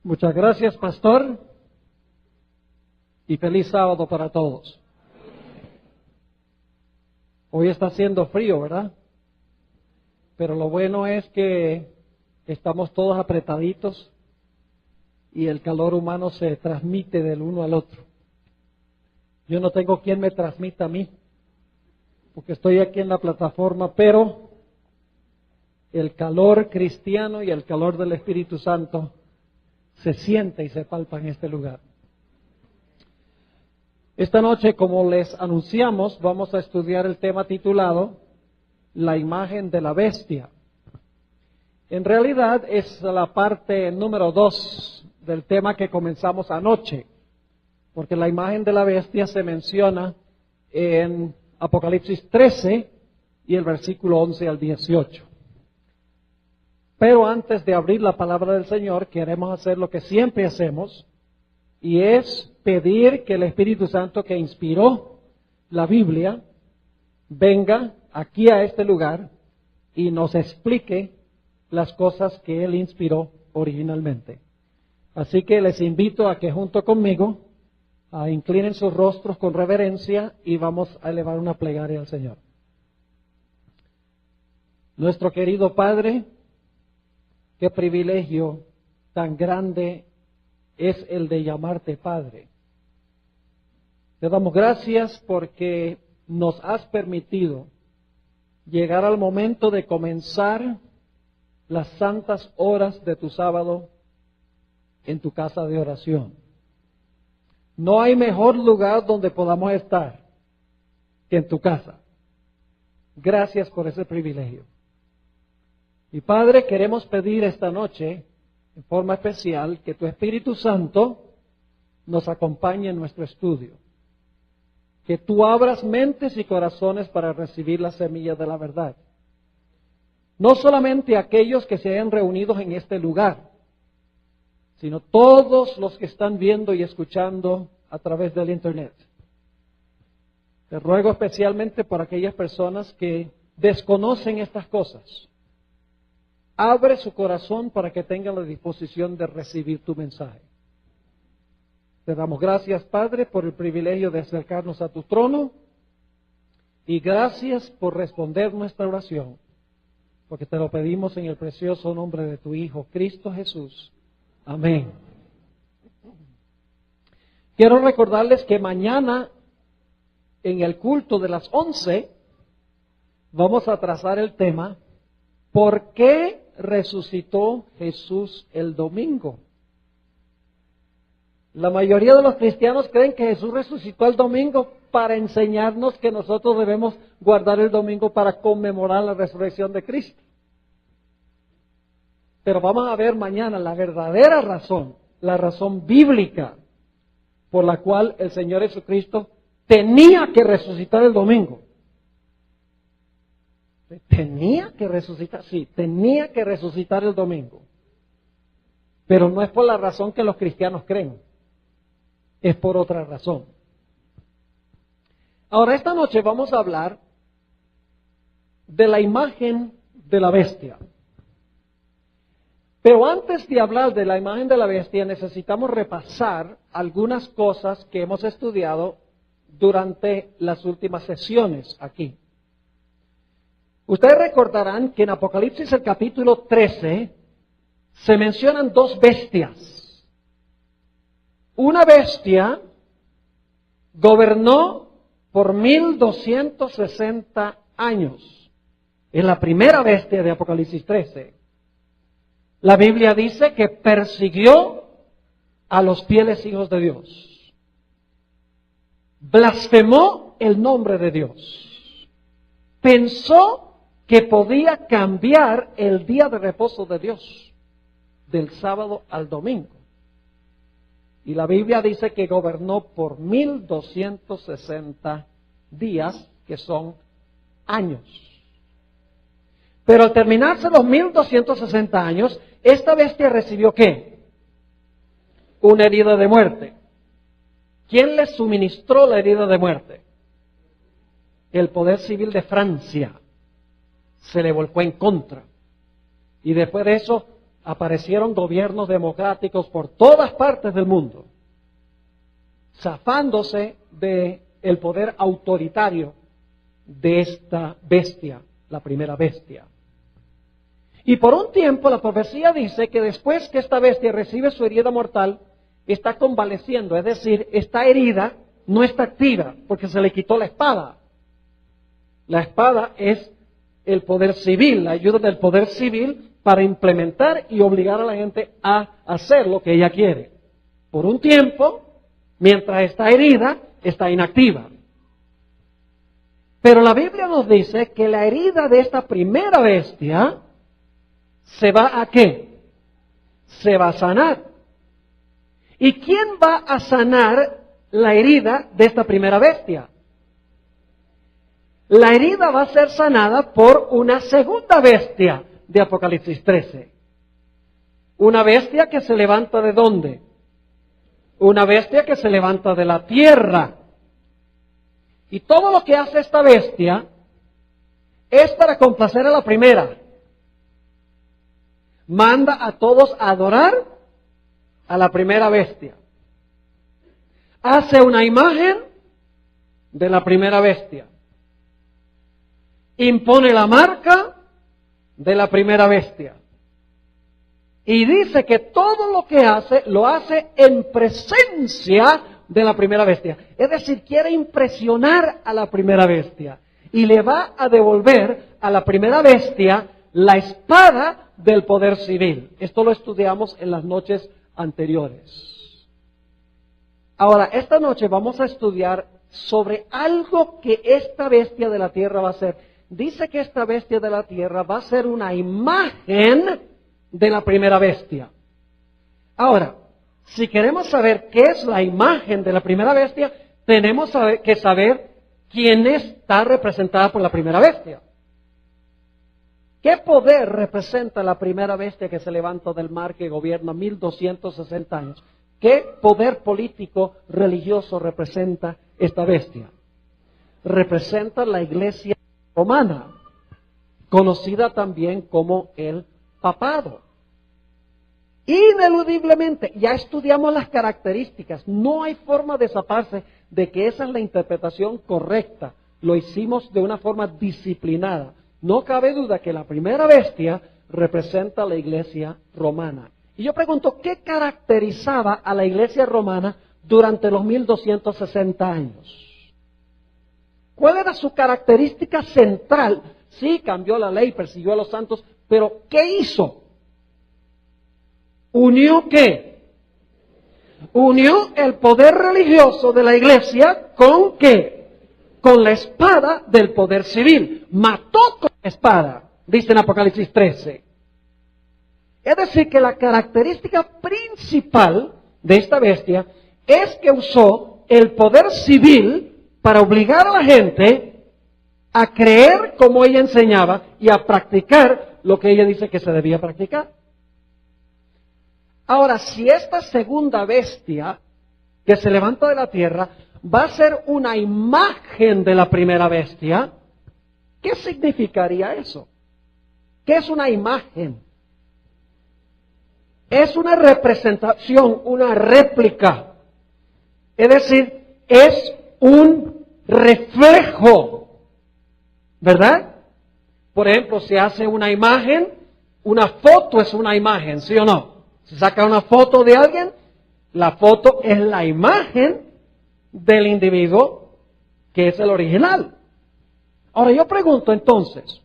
Muchas gracias, pastor, y feliz sábado para todos. Hoy está haciendo frío, ¿verdad? Pero lo bueno es que estamos todos apretaditos y el calor humano se transmite del uno al otro. Yo no tengo quien me transmita a mí, porque estoy aquí en la plataforma, pero el calor cristiano y el calor del Espíritu Santo se siente y se palpa en este lugar. Esta noche, como les anunciamos, vamos a estudiar el tema titulado La imagen de la bestia. En realidad es la parte número 2 del tema que comenzamos anoche, porque la imagen de la bestia se menciona en Apocalipsis 13 y el versículo 11 al 18. Pero antes de abrir la palabra del Señor, queremos hacer lo que siempre hacemos, y es pedir que el Espíritu Santo que inspiró la Biblia venga aquí a este lugar y nos explique las cosas que Él inspiró originalmente. Así que les invito a que junto conmigo inclinen sus rostros con reverencia y vamos a elevar una plegaria al Señor. Nuestro querido Padre, qué privilegio tan grande es el de llamarte Padre. Te damos gracias porque nos has permitido llegar al momento de comenzar las santas horas de tu sábado en tu casa de oración. No hay mejor lugar donde podamos estar que en tu casa. Gracias por ese privilegio. Y Padre, queremos pedir esta noche, en forma especial, que tu Espíritu Santo nos acompañe en nuestro estudio. Que tú abras mentes y corazones para recibir las semillas de la verdad. No solamente aquellos que se hayan reunido en este lugar, sino todos los que están viendo y escuchando a través del Internet. Te ruego especialmente por aquellas personas que desconocen estas cosas. Abre su corazón para que tengan la disposición de recibir tu mensaje. Te damos gracias, Padre, por el privilegio de acercarnos a tu trono y gracias por responder nuestra oración, porque te lo pedimos en el precioso nombre de tu Hijo, Cristo Jesús. Amén. Quiero recordarles que mañana, en el culto de las 11, vamos a trazar el tema ¿por qué resucitó Jesús el domingo? La mayoría de los cristianos creen que Jesús resucitó el domingo para enseñarnos que nosotros debemos guardar el domingo para conmemorar la resurrección de Cristo. Pero vamos a ver mañana la verdadera razón, la razón bíblica por la cual el Señor Jesucristo tenía que resucitar el domingo. Tenía que resucitar, sí, tenía que resucitar el domingo. Pero no es por la razón que los cristianos creen, es por otra razón. Ahora, esta noche vamos a hablar de la imagen de la bestia. Pero antes de hablar de la imagen de la bestia, necesitamos repasar algunas cosas que hemos estudiado durante las últimas sesiones aquí. Ustedes recordarán que en Apocalipsis el capítulo 13 se mencionan dos bestias. Una bestia gobernó por 1260 años. Es la primera bestia de Apocalipsis 13. La Biblia dice que persiguió a los fieles hijos de Dios. Blasfemó el nombre de Dios. Pensó que podía cambiar el día de reposo de Dios, del sábado al domingo. Y la Biblia dice que gobernó por 1260 días, que son años. Pero al terminarse los 1260 años, esta bestia recibió ¿qué? Una herida de muerte. ¿Quién le suministró la herida de muerte? El poder civil de Francia se le volcó en contra. Y después de eso, aparecieron gobiernos democráticos por todas partes del mundo, zafándose del poder autoritario de esta bestia, la primera bestia. Y por un tiempo la profecía dice que después que esta bestia recibe su herida mortal, está convaleciendo, es decir, esta herida no está activa porque se le quitó la espada. La espada es el poder civil, la ayuda del poder civil para implementar y obligar a la gente a hacer lo que ella quiere. Por un tiempo, mientras está herida, está inactiva. Pero la Biblia nos dice que la herida de esta primera bestia se va a ¿qué? Se va a sanar. ¿Y quién va a sanar la herida de esta primera bestia? La herida va a ser sanada por una segunda bestia de Apocalipsis 13. Una bestia que se levanta ¿de dónde? Una bestia que se levanta de la tierra. Y todo lo que hace esta bestia es para complacer a la primera. Manda a todos a adorar a la primera bestia. Hace una imagen de la primera bestia. Impone la marca de la primera bestia. Y dice que todo lo que hace, lo hace en presencia de la primera bestia. Es decir, quiere impresionar a la primera bestia. Y le va a devolver a la primera bestia la espada del poder civil. Esto lo estudiamos en las noches anteriores. Ahora, esta noche vamos a estudiar sobre algo que esta bestia de la tierra va a hacer. Dice que esta bestia de la tierra va a ser una imagen de la primera bestia. Ahora, si queremos saber qué es la imagen de la primera bestia, tenemos que saber quién está representada por la primera bestia. ¿Qué poder representa la primera bestia que se levanta del mar que gobierna 1260 años? ¿Qué poder político religioso representa esta bestia? Representa la iglesia romana, conocida también como el papado. Ineludiblemente, ya estudiamos las características, no hay forma de zafarse de que esa es la interpretación correcta. Lo hicimos de una forma disciplinada. No cabe duda que la primera bestia representa a la iglesia romana. Y yo pregunto, ¿qué caracterizaba a la iglesia romana durante los 1260 años? ¿Cuál era su característica central? Sí, cambió la ley, persiguió a los santos, pero ¿qué hizo? ¿Unió qué? Unió el poder religioso de la iglesia con ¿qué? Con la espada del poder civil. Mató con la espada, dice en Apocalipsis 13. Es decir, que la característica principal de esta bestia es que usó el poder civil para obligar a la gente a creer como ella enseñaba y a practicar lo que ella dice que se debía practicar. Ahora, si esta segunda bestia que se levanta de la tierra va a ser una imagen de la primera bestia, ¿qué significaría eso? ¿Qué es una imagen? Es una representación, una réplica. Es decir, es un reflejo, ¿verdad? Por ejemplo, se hace una imagen, una foto es una imagen, ¿sí o no? Se saca una foto de alguien, la foto es la imagen del individuo que es el original. Ahora yo pregunto entonces,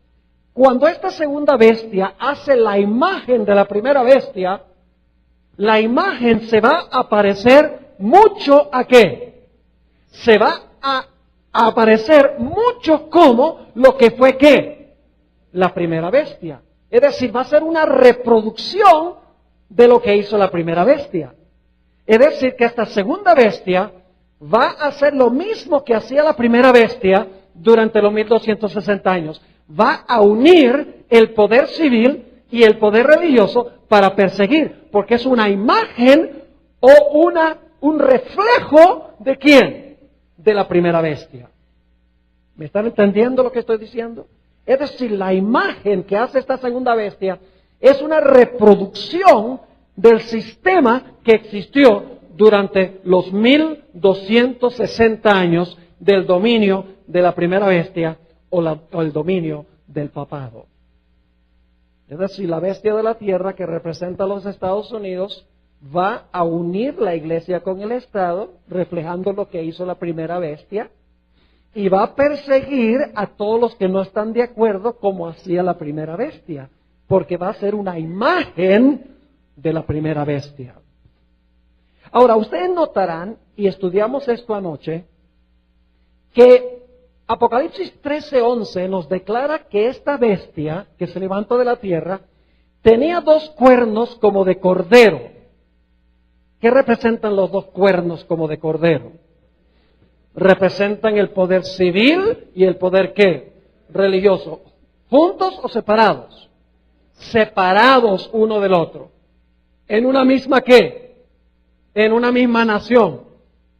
cuando esta segunda bestia hace la imagen de la primera bestia, la imagen se va a parecer mucho ¿a qué? Se va a aparecer mucho como lo que fue ¿qué? La primera bestia. Es decir, va a ser una reproducción de lo que hizo la primera bestia. Es decir, que esta segunda bestia va a hacer lo mismo que hacía la primera bestia durante los 1260 años. Va a unir el poder civil y el poder religioso para perseguir, porque es una imagen o un reflejo ¿de quién? De la primera bestia. ¿Me están entendiendo lo que estoy diciendo? Es decir, la imagen que hace esta segunda bestia Es una reproducción del sistema que existió durante los 1260 años del dominio de la primera bestia o el dominio del papado. Es decir, la bestia de la tierra que representa a los Estados Unidos va a unir la iglesia con el Estado, reflejando lo que hizo la primera bestia, y va a perseguir a todos los que no están de acuerdo como hacía la primera bestia, porque va a ser una imagen de la primera bestia. Ahora, ustedes notarán, y estudiamos esto anoche, que Apocalipsis 13:11 nos declara que esta bestia que se levantó de la tierra tenía 2 cuernos como de cordero. ¿Qué representan los 2 cuernos como de cordero? Representan el poder civil y el poder ¿qué? Religioso. ¿Juntos o separados? Separados uno del otro. ¿En una misma qué? En una misma nación.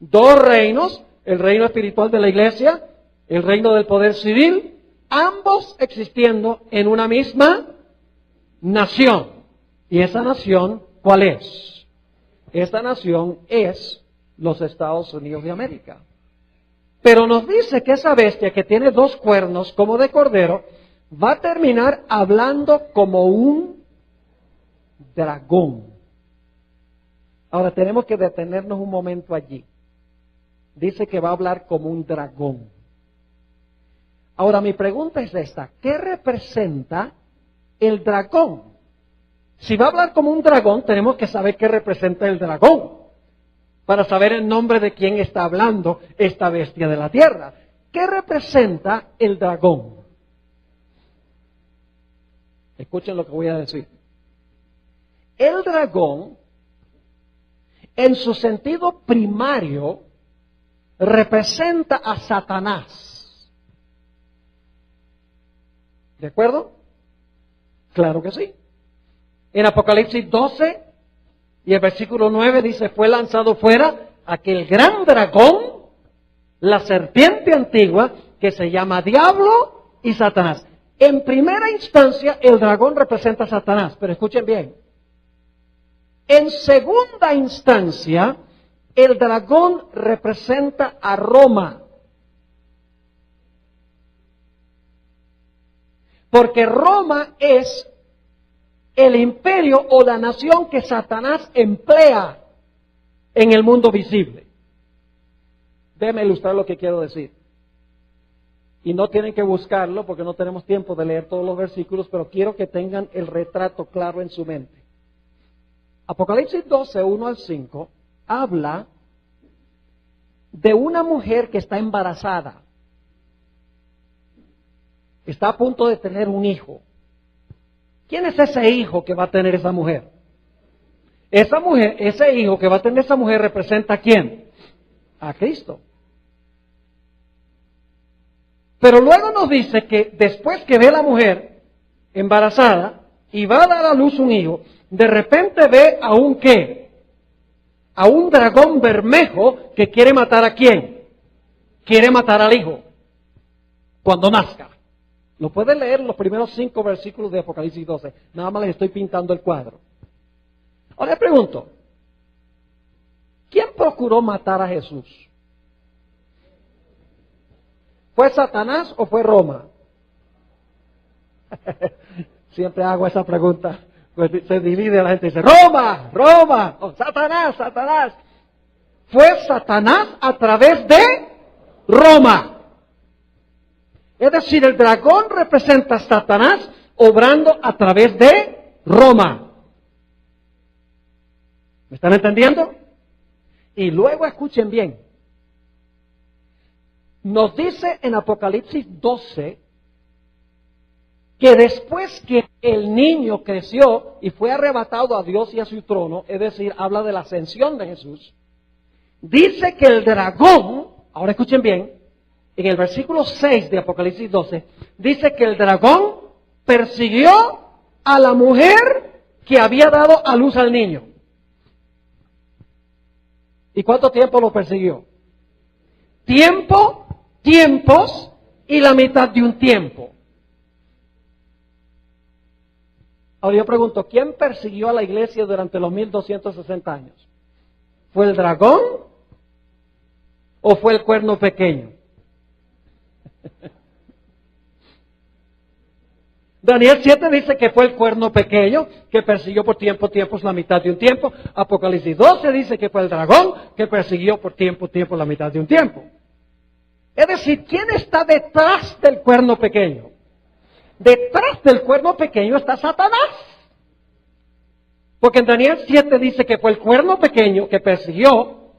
2 reinos, el reino espiritual de la iglesia, el reino del poder civil, ambos existiendo en una misma nación. ¿Y esa nación cuál es? Esta nación es los Estados Unidos de América. Pero nos dice que esa bestia que tiene 2 cuernos como de cordero va a terminar hablando como un dragón. Ahora tenemos que detenernos un momento allí. Dice que va a hablar como un dragón. Ahora mi pregunta es esta: ¿qué representa el dragón? Si va a hablar como un dragón, tenemos que saber qué representa el dragón, para saber el nombre de quién está hablando esta bestia de la tierra. ¿Qué representa el dragón? Escuchen lo que voy a decir. El dragón, en su sentido primario, representa a Satanás. ¿De acuerdo? Claro que sí. En Apocalipsis 12 y el versículo 9 dice: fue lanzado fuera aquel gran dragón, la serpiente antigua, que se llama Diablo y Satanás. En primera instancia, el dragón representa a Satanás, pero escuchen bien. En segunda instancia, el dragón representa a Roma. Porque Roma es el imperio o la nación que Satanás emplea en el mundo visible. Déjenme ilustrar lo que quiero decir. Y no tienen que buscarlo porque no tenemos tiempo de leer todos los versículos, pero quiero que tengan el retrato claro en su mente. Apocalipsis 12, 1 al 5, habla de una mujer que está embarazada. Está a punto de tener un hijo. ¿Quién es ese hijo que va a tener esa mujer? Esa mujer, ese hijo que va a tener esa mujer representa ¿a quién? A Cristo. Pero luego nos dice que después que ve a la mujer embarazada y va a dar a luz un hijo, de repente ve a un ¿qué? A un dragón bermejo que quiere matar ¿a quién? Quiere matar al hijo cuando nazca. Lo pueden leer los primeros 5 versículos de Apocalipsis 12. Nada más les estoy pintando el cuadro. Ahora les pregunto, ¿quién procuró matar a Jesús? ¿Fue Satanás o fue Roma? Siempre hago esa pregunta. Pues se divide la gente y dice, Roma, Roma, oh, Satanás, Satanás. Fue Satanás a través de Roma. Es decir, el dragón representa a Satanás obrando a través de Roma. ¿Me están entendiendo? Y luego escuchen bien. Nos dice en Apocalipsis 12 que después que el niño creció y fue arrebatado a Dios y a su trono, es decir, habla de la ascensión de Jesús, dice que el dragón, ahora escuchen bien, en el versículo 6 de Apocalipsis 12, dice que el dragón persiguió a la mujer que había dado a luz al niño. ¿Y cuánto tiempo lo persiguió? Tiempo, tiempos y la mitad de un tiempo. Ahora yo pregunto, ¿quién persiguió a la iglesia durante los 1260 años? ¿Fue el dragón o fue el cuerno pequeño? Daniel 7 dice que fue el cuerno pequeño que persiguió por tiempos la mitad de un tiempo. Apocalipsis 12 dice que fue el dragón que persiguió por tiempo la mitad de un tiempo. Es decir, ¿quién está detrás del cuerno pequeño? Detrás del cuerno pequeño está Satanás. Porque en Daniel 7 dice que fue el cuerno pequeño que persiguió,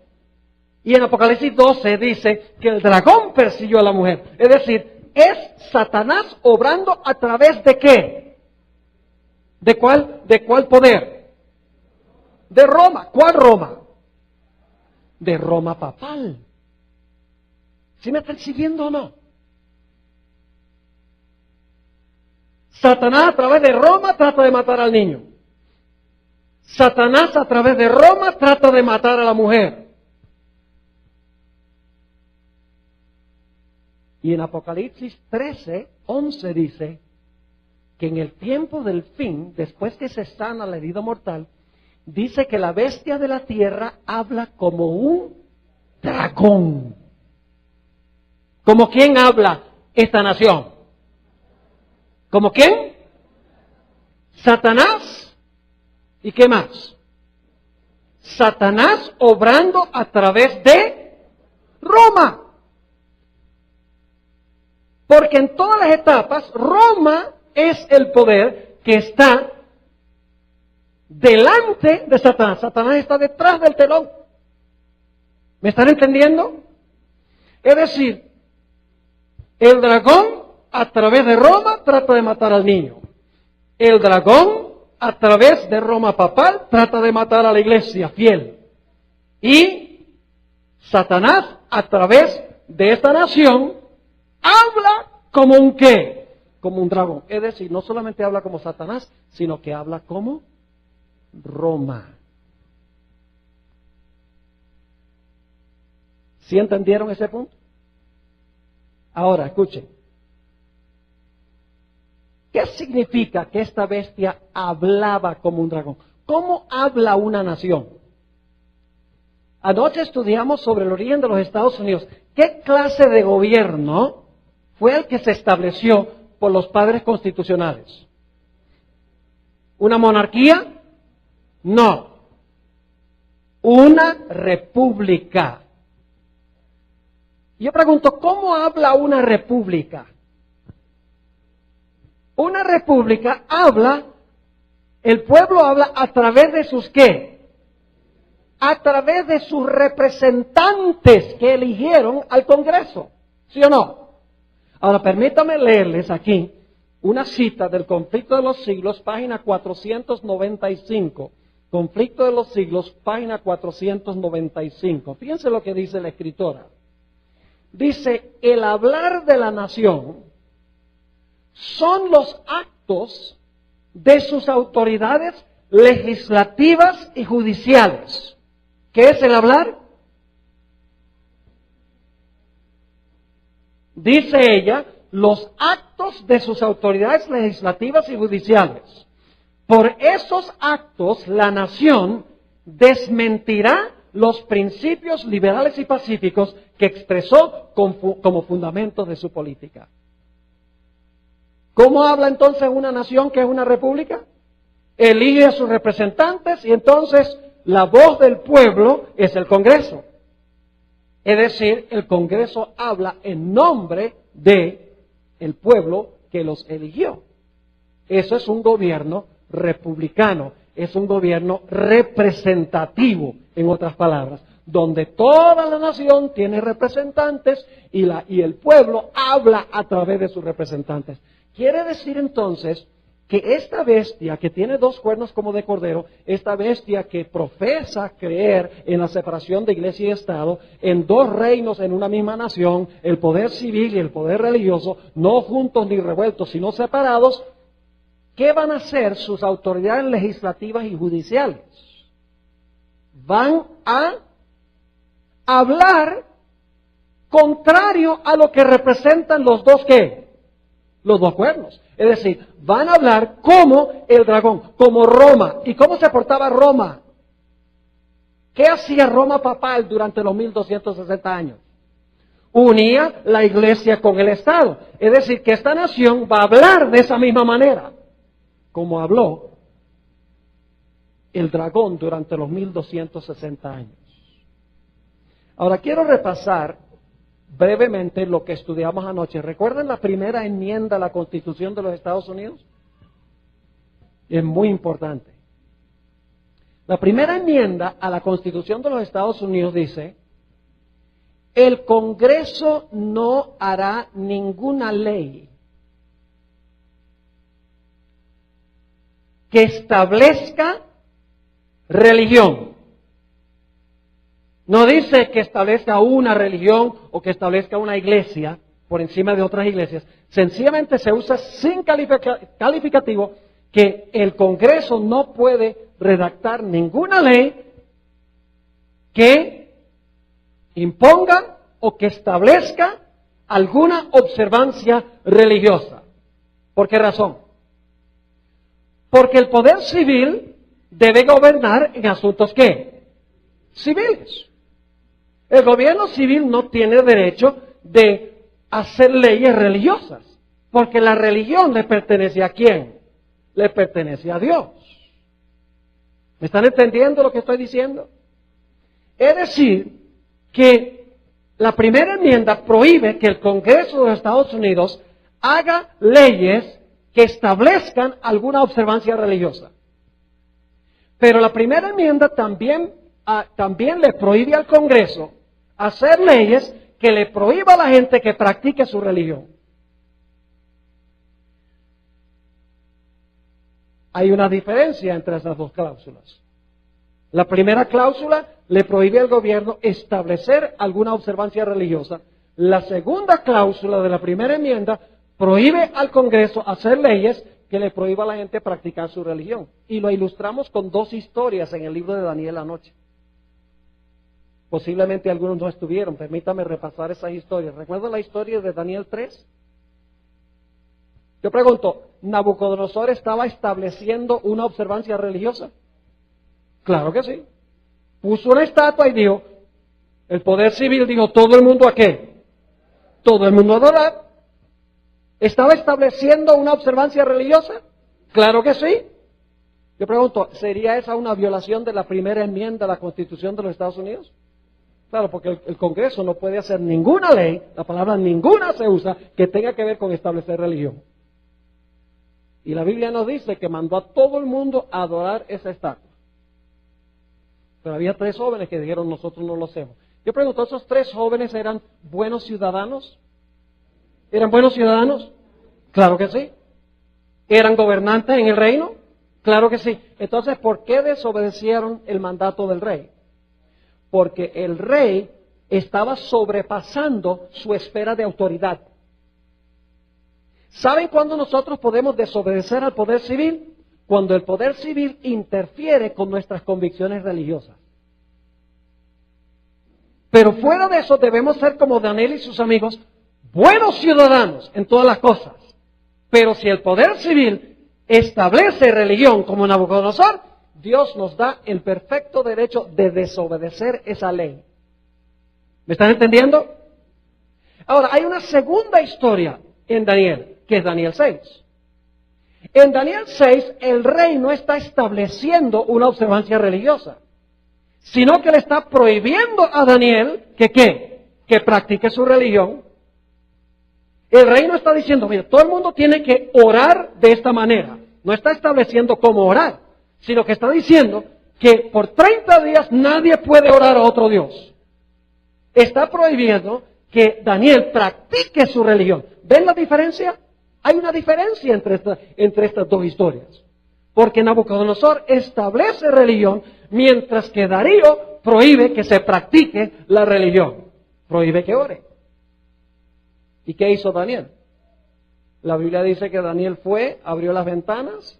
y en Apocalipsis 12 dice que el dragón persiguió a la mujer. Es decir, es Satanás obrando a través de ¿qué? ¿De cuál poder? De Roma. ¿Cuál Roma? De Roma papal. ¿Sí me están siguiendo o no? Satanás a través de Roma trata de matar al niño. Satanás a través de Roma trata de matar a la mujer. Y en Apocalipsis 13:11 dice que en el tiempo del fin, después que se sana la herida mortal, dice que la bestia de la tierra habla como un dragón. ¿Como quién habla esta nación? ¿Como quién? Satanás. ¿Y qué más? Satanás obrando a través de Roma. Porque en todas las etapas, Roma es el poder que está delante de Satanás. Satanás está detrás del telón. ¿Me están entendiendo? Es decir, el dragón a través de Roma trata de matar al niño. El dragón a través de Roma papal trata de matar a la iglesia fiel. Y Satanás a través de esta nación habla como un ¿qué? Como un dragón. Es decir, no solamente habla como Satanás, sino que habla como Roma. ¿Sí entendieron ese punto? Ahora, escuchen. ¿Qué significa que esta bestia hablaba como un dragón? ¿Cómo habla una nación? Anoche estudiamos sobre el origen de los Estados Unidos. ¿Qué clase de gobierno fue el que se estableció por los padres constitucionales? ¿Una monarquía? No. Una república. Yo pregunto, ¿cómo habla una república? Una república habla, el pueblo habla a través de sus ¿qué? A través de sus representantes que eligieron al Congreso. ¿Sí o no? Ahora, permítame leerles aquí una cita del Conflicto de los Siglos, página 495. Conflicto de los Siglos, página 495. Fíjense lo que dice la escritora. Dice, el hablar de la nación son los actos de sus autoridades legislativas y judiciales. ¿Qué es el hablar? Dice ella, los actos de sus autoridades legislativas y judiciales. Por esos actos, la nación desmentirá los principios liberales y pacíficos que expresó como fundamentos de su política. ¿Cómo habla entonces una nación que es una república? Elige a sus representantes y entonces la voz del pueblo es el Congreso. Es decir, el Congreso habla en nombre de el pueblo que los eligió. Eso es un gobierno republicano, es un gobierno representativo, en otras palabras, donde toda la nación tiene representantes y el pueblo habla a través de sus representantes. Quiere decir entonces que esta bestia que tiene dos cuernos como de cordero, esta bestia que profesa creer en la separación de iglesia y Estado, en dos reinos en una misma nación, el poder civil y el poder religioso, no juntos ni revueltos, sino separados, ¿qué van a hacer sus autoridades legislativas y judiciales? Van a hablar contrario a lo que representan los dos ¿qué? los dos cuernos. Es decir, van a hablar como el dragón, como Roma. ¿Y cómo se portaba Roma? ¿Qué hacía Roma papal durante los 1260 años? Unía la iglesia con el Estado. Es decir, que esta nación va a hablar de esa misma manera, como habló el dragón durante los 1260 años. Ahora quiero repasar brevemente lo que estudiamos anoche. ¿Recuerdan la primera enmienda a la Constitución de los Estados Unidos? Es muy importante. La primera enmienda a la Constitución de los Estados Unidos dice: el Congreso no hará ninguna ley que establezca religión. No dice que establezca una religión o que establezca una iglesia por encima de otras iglesias. Sencillamente se usa sin calificativo que el Congreso no puede redactar ninguna ley que imponga o que establezca alguna observancia religiosa. ¿Por qué razón? Porque el poder civil debe gobernar en asuntos ¿qué? Civiles. El gobierno civil no tiene derecho de hacer leyes religiosas, porque la religión le pertenece ¿a quién? Le pertenece a Dios. ¿Me están entendiendo lo que estoy diciendo? Es decir, que la primera enmienda prohíbe que el Congreso de los Estados Unidos haga leyes que establezcan alguna observancia religiosa. Pero la primera enmienda también le prohíbe al Congreso hacer leyes que le prohíba a la gente que practique su religión. Hay una diferencia entre esas dos cláusulas. La primera cláusula le prohíbe al gobierno establecer alguna observancia religiosa. La segunda cláusula de la primera enmienda prohíbe al Congreso hacer leyes que le prohíba a la gente practicar su religión. Y lo ilustramos con dos historias en el libro de Daniel anoche. Posiblemente algunos no estuvieron, permítame repasar esas historias. ¿Recuerdan la historia de Daniel 3? Yo pregunto, ¿Nabucodonosor estaba estableciendo una observancia religiosa? Claro que sí. Puso una estatua y dijo, el poder civil dijo, ¿todo el mundo a qué? Todo el mundo a adorar. ¿Estaba estableciendo una observancia religiosa? Claro que sí. Yo pregunto, ¿sería esa una violación de la primera enmienda a la Constitución de los Estados Unidos? Claro, porque el Congreso no puede hacer ninguna ley, la palabra ninguna se usa, que tenga que ver con establecer religión. Y la Biblia nos dice que mandó a todo el mundo a adorar esa estatua. Pero había 3 jóvenes que dijeron, nosotros no lo hacemos. Yo pregunto, ¿esos 3 jóvenes eran buenos ciudadanos? ¿Eran buenos ciudadanos? Claro que sí. ¿Eran gobernantes en el reino? Claro que sí. Entonces, ¿por qué desobedecieron el mandato del rey? Porque el rey estaba sobrepasando su esfera de autoridad. ¿Saben cuándo nosotros podemos desobedecer al poder civil? Cuando el poder civil interfiere con nuestras convicciones religiosas. Pero fuera de eso debemos ser como Daniel y sus amigos, buenos ciudadanos en todas las cosas. Pero si el poder civil establece religión como Nabucodonosor, Dios nos da el perfecto derecho de desobedecer esa ley. ¿Me están entendiendo? Ahora, hay una segunda historia en Daniel, que es Daniel 6. En Daniel 6, el rey no está estableciendo una observancia religiosa, sino que le está prohibiendo a Daniel que practique su religión. El rey no está diciendo, mira, todo el mundo tiene que orar de esta manera. No está estableciendo cómo orar, sino que está diciendo que por 30 días nadie puede orar a otro Dios. Está prohibiendo que Daniel practique su religión. ¿Ven la diferencia? Hay una diferencia entre estas dos historias. Porque Nabucodonosor establece religión, mientras que Darío prohíbe que se practique la religión. Prohíbe que ore. ¿Y qué hizo Daniel? La Biblia dice que Daniel fue, abrió las ventanas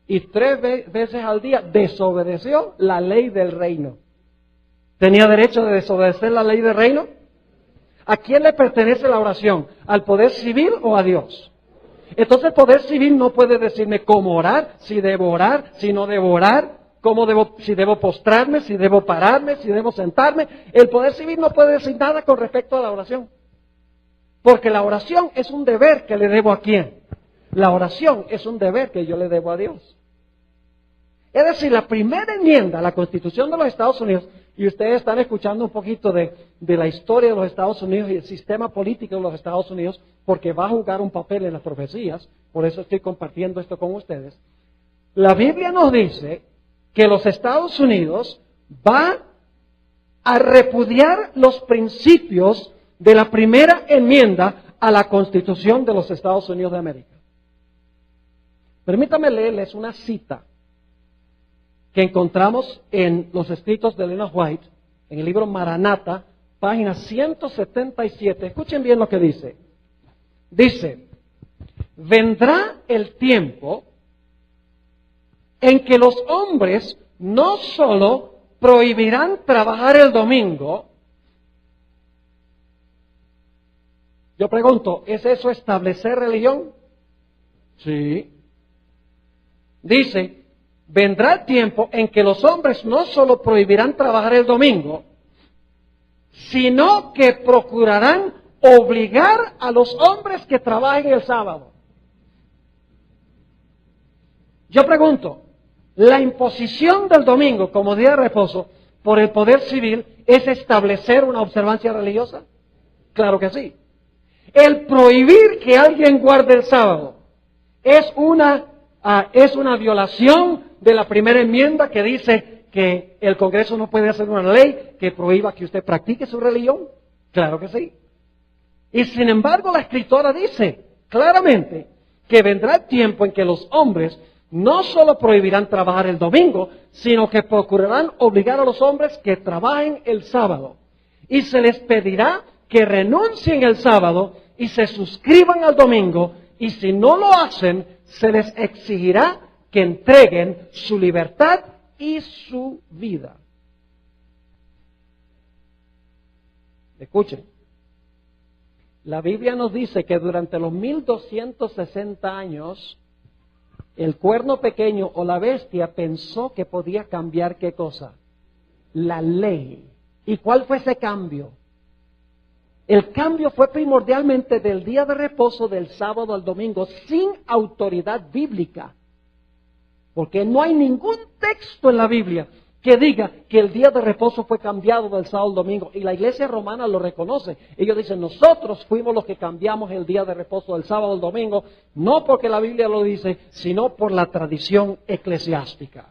y 3 veces al día desobedeció la ley del reino. ¿Tenía derecho de desobedecer la ley del reino? ¿A quién le pertenece la oración? ¿Al poder civil o a Dios? Entonces el poder civil no puede decirme cómo orar, si debo orar, si no debo orar, si debo postrarme, si debo pararme, si debo sentarme. El poder civil no puede decir nada con respecto a la oración. Porque la oración es un deber que le debo a quién. La oración es un deber que yo le debo a Dios. Es decir, la primera enmienda a la Constitución de los Estados Unidos, y ustedes están escuchando un poquito de la historia de los Estados Unidos y el sistema político de los Estados Unidos, porque va a jugar un papel en las profecías, por eso estoy compartiendo esto con ustedes. La Biblia nos dice que los Estados Unidos va a repudiar los principios de la primera enmienda a la Constitución de los Estados Unidos de América. Permítame leerles una cita que encontramos en los escritos de Elena White, en el libro Maranata, página 177. Escuchen bien lo que dice. Dice, vendrá el tiempo en que los hombres no solo prohibirán trabajar el domingo. Yo pregunto, ¿es eso establecer religión? Sí. Dice, vendrá el tiempo en que los hombres no solo prohibirán trabajar el domingo, sino que procurarán obligar a los hombres que trabajen el sábado. Yo pregunto, ¿la imposición del domingo como día de reposo por el poder civil es establecer una observancia religiosa? Claro que sí. El prohibir que alguien guarde el sábado es una violación de la primera enmienda que dice que el Congreso no puede hacer una ley que prohíba que usted practique su religión. Claro que sí. Y sin embargo la escritora dice claramente que vendrá el tiempo en que los hombres no solo prohibirán trabajar el domingo, sino que procurarán obligar a los hombres que trabajen el sábado. Y se les pedirá que renuncien el sábado y se suscriban al domingo, y si no lo hacen, se les exigirá que entreguen su libertad y su vida. Escuchen, la Biblia nos dice que durante los 1260 años, el cuerno pequeño o la bestia pensó que podía cambiar ¿qué cosa? La ley. ¿Y cuál fue ese cambio? El cambio fue primordialmente del día de reposo del sábado al domingo sin autoridad bíblica. Porque no hay ningún texto en la Biblia que diga que el día de reposo fue cambiado del sábado al domingo. Y la iglesia romana lo reconoce. Ellos dicen, nosotros fuimos los que cambiamos el día de reposo del sábado al domingo, no porque la Biblia lo dice, sino por la tradición eclesiástica.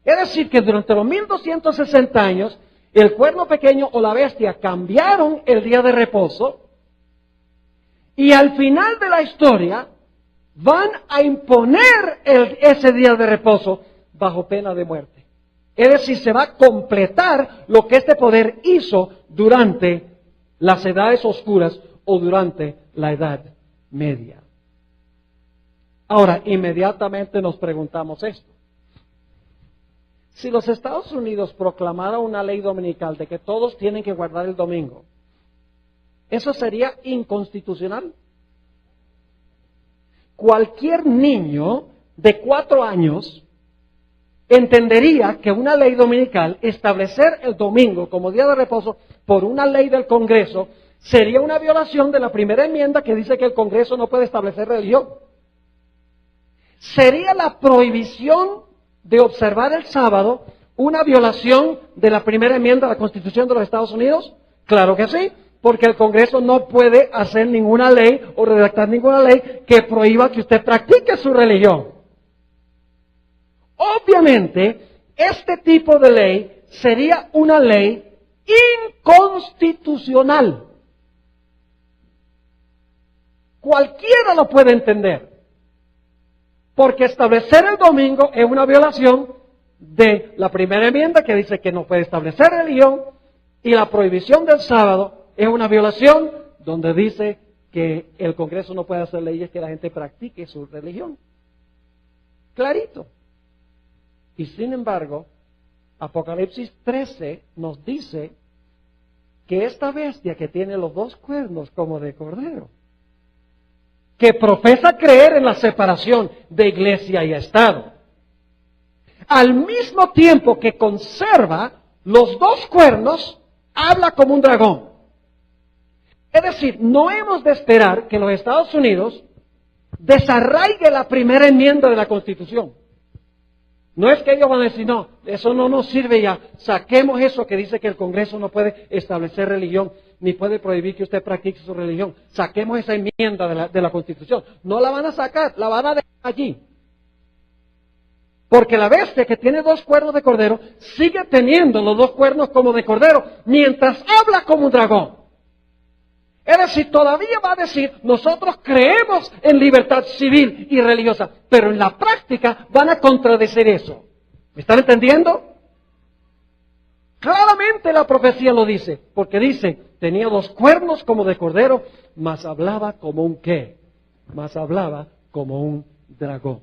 Es decir, que durante los 1260 años, el cuerno pequeño o la bestia cambiaron el día de reposo y al final de la historia van a imponer ese día de reposo bajo pena de muerte. Es decir, se va a completar lo que este poder hizo durante las edades oscuras o durante la Edad Media. Ahora, inmediatamente nos preguntamos esto. Si los Estados Unidos proclamaran una ley dominical de que todos tienen que guardar el domingo, ¿eso sería inconstitucional? Cualquier niño de 4 años entendería que una ley dominical, establecer el domingo como día de reposo por una ley del Congreso, sería una violación de la primera enmienda que dice que el Congreso no puede establecer religión. Sería la prohibición de observar el sábado una violación de la primera enmienda de la Constitución de los Estados Unidos? Claro que sí, porque el Congreso no puede hacer ninguna ley o redactar ninguna ley que prohíba que usted practique su religión. Obviamente, este tipo de ley sería una ley inconstitucional. Cualquiera lo puede entender. Porque establecer el domingo es una violación de la primera enmienda que dice que no puede establecer religión, y la prohibición del sábado es una violación donde dice que el Congreso no puede hacer leyes que la gente practique su religión. Clarito. Y sin embargo, Apocalipsis 13 nos dice que esta bestia que tiene los 2 cuernos como de cordero que profesa creer en la separación de iglesia y Estado, al mismo tiempo que conserva los dos cuernos, habla como un dragón. Es decir, no hemos de esperar que los Estados Unidos desarraigue la primera enmienda de la Constitución. No es que ellos van a decir, no, eso no nos sirve ya, saquemos eso que dice que el Congreso no puede establecer religión, ni puede prohibir que usted practique su religión. Saquemos esa enmienda de la Constitución. No la van a sacar, la van a dejar allí. Porque la bestia que tiene dos cuernos de cordero, sigue teniendo los dos cuernos como de cordero, mientras habla como un dragón. Es decir, todavía va a decir, nosotros creemos en libertad civil y religiosa, pero en la práctica van a contradecir eso. ¿Me están entendiendo? Claramente la profecía lo dice, porque dice, tenía dos cuernos como de cordero, mas hablaba como un ¿qué? Mas hablaba como un dragón.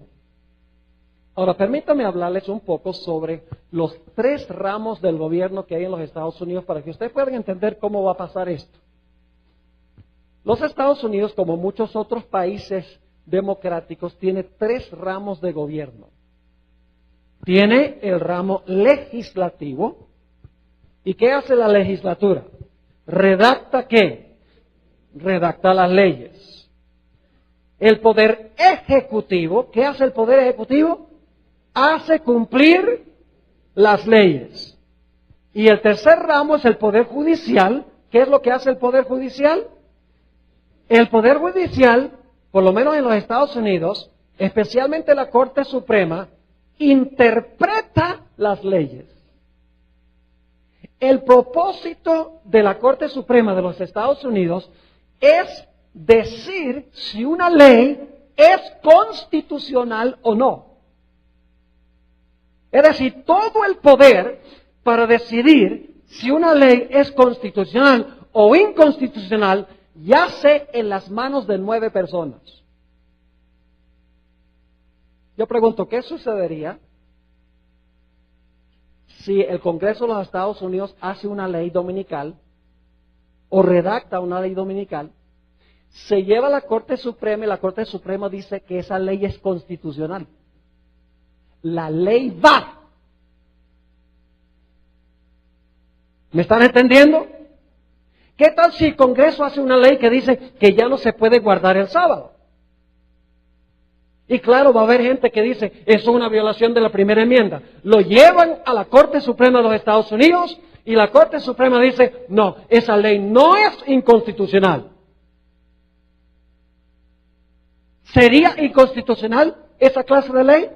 Ahora, permítame hablarles un poco sobre los tres ramos del gobierno que hay en los Estados Unidos para que ustedes puedan entender cómo va a pasar esto. Los Estados Unidos, como muchos otros países democráticos, tiene tres ramos de gobierno. Tiene el ramo legislativo. ¿Y qué hace la legislatura? ¿Redacta qué? Redacta las leyes. El poder ejecutivo, ¿qué hace el poder ejecutivo? Hace cumplir las leyes. Y el tercer ramo es el poder judicial. ¿Qué es lo que hace el poder judicial? El Poder Judicial, por lo menos en los Estados Unidos, especialmente la Corte Suprema, interpreta las leyes. El propósito de la Corte Suprema de los Estados Unidos es decir si una ley es constitucional o no. Es decir, todo el poder para decidir si una ley es constitucional o inconstitucional yace en las manos de 9 personas. Yo pregunto, ¿qué sucedería si el Congreso de los Estados Unidos hace una ley dominical o redacta una ley dominical, se lleva a la Corte Suprema y la Corte Suprema dice que esa ley es constitucional? La ley va. ¿Me están entendiendo? ¿Qué tal si el Congreso hace una ley que dice que ya no se puede guardar el sábado? Y claro, va a haber gente que dice, eso es una violación de la primera enmienda. Lo llevan a la Corte Suprema de los Estados Unidos y la Corte Suprema dice, no, esa ley no es inconstitucional. ¿Sería inconstitucional esa clase de ley?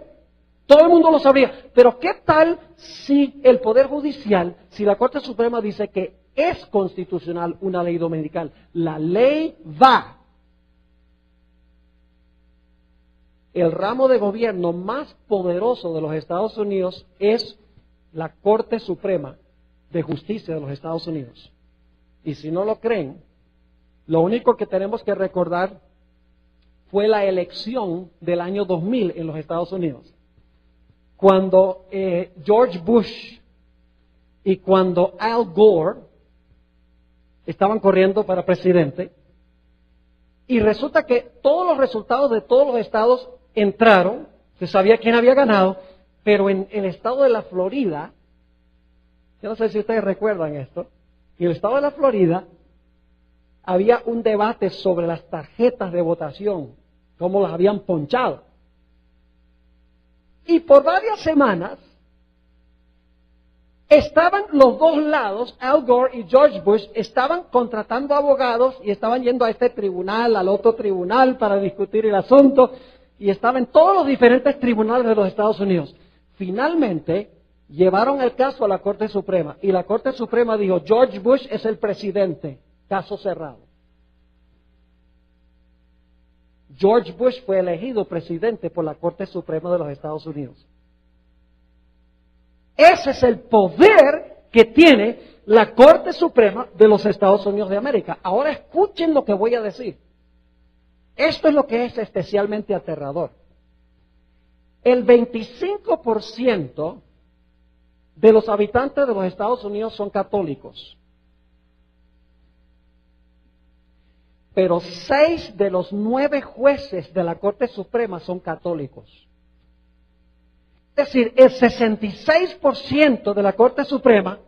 Todo el mundo lo sabría. Pero ¿qué tal si el Poder Judicial, si la Corte Suprema dice que es constitucional una ley dominical? La ley va. El ramo de gobierno más poderoso de los Estados Unidos es la Corte Suprema de Justicia de los Estados Unidos. Y si no lo creen, lo único que tenemos que recordar fue la elección del año 2000 en los Estados Unidos. Cuando George Bush y cuando Al Gore estaban corriendo para presidente, y resulta que todos los resultados de todos los estados entraron, se sabía quién había ganado, pero en el estado de la Florida, yo no sé si ustedes recuerdan esto, en el estado de la Florida había un debate sobre las tarjetas de votación, cómo las habían ponchado. Y por varias semanas estaban los dos lados, Al Gore y George Bush, estaban contratando abogados y estaban yendo a este tribunal, al otro tribunal para discutir el asunto, y estaban en todos los diferentes tribunales de los Estados Unidos. Finalmente llevaron el caso a la Corte Suprema y la Corte Suprema dijo, George Bush es el presidente, caso cerrado. George Bush fue elegido presidente por la Corte Suprema de los Estados Unidos. Ese es el poder que tiene la Corte Suprema de los Estados Unidos de América. Ahora escuchen lo que voy a decir. Esto es lo que es especialmente aterrador. El 25% de los habitantes de los Estados Unidos son católicos. pero 6 de los 9 jueces de la Corte Suprema son católicos. Es decir, el 66% de la Corte Suprema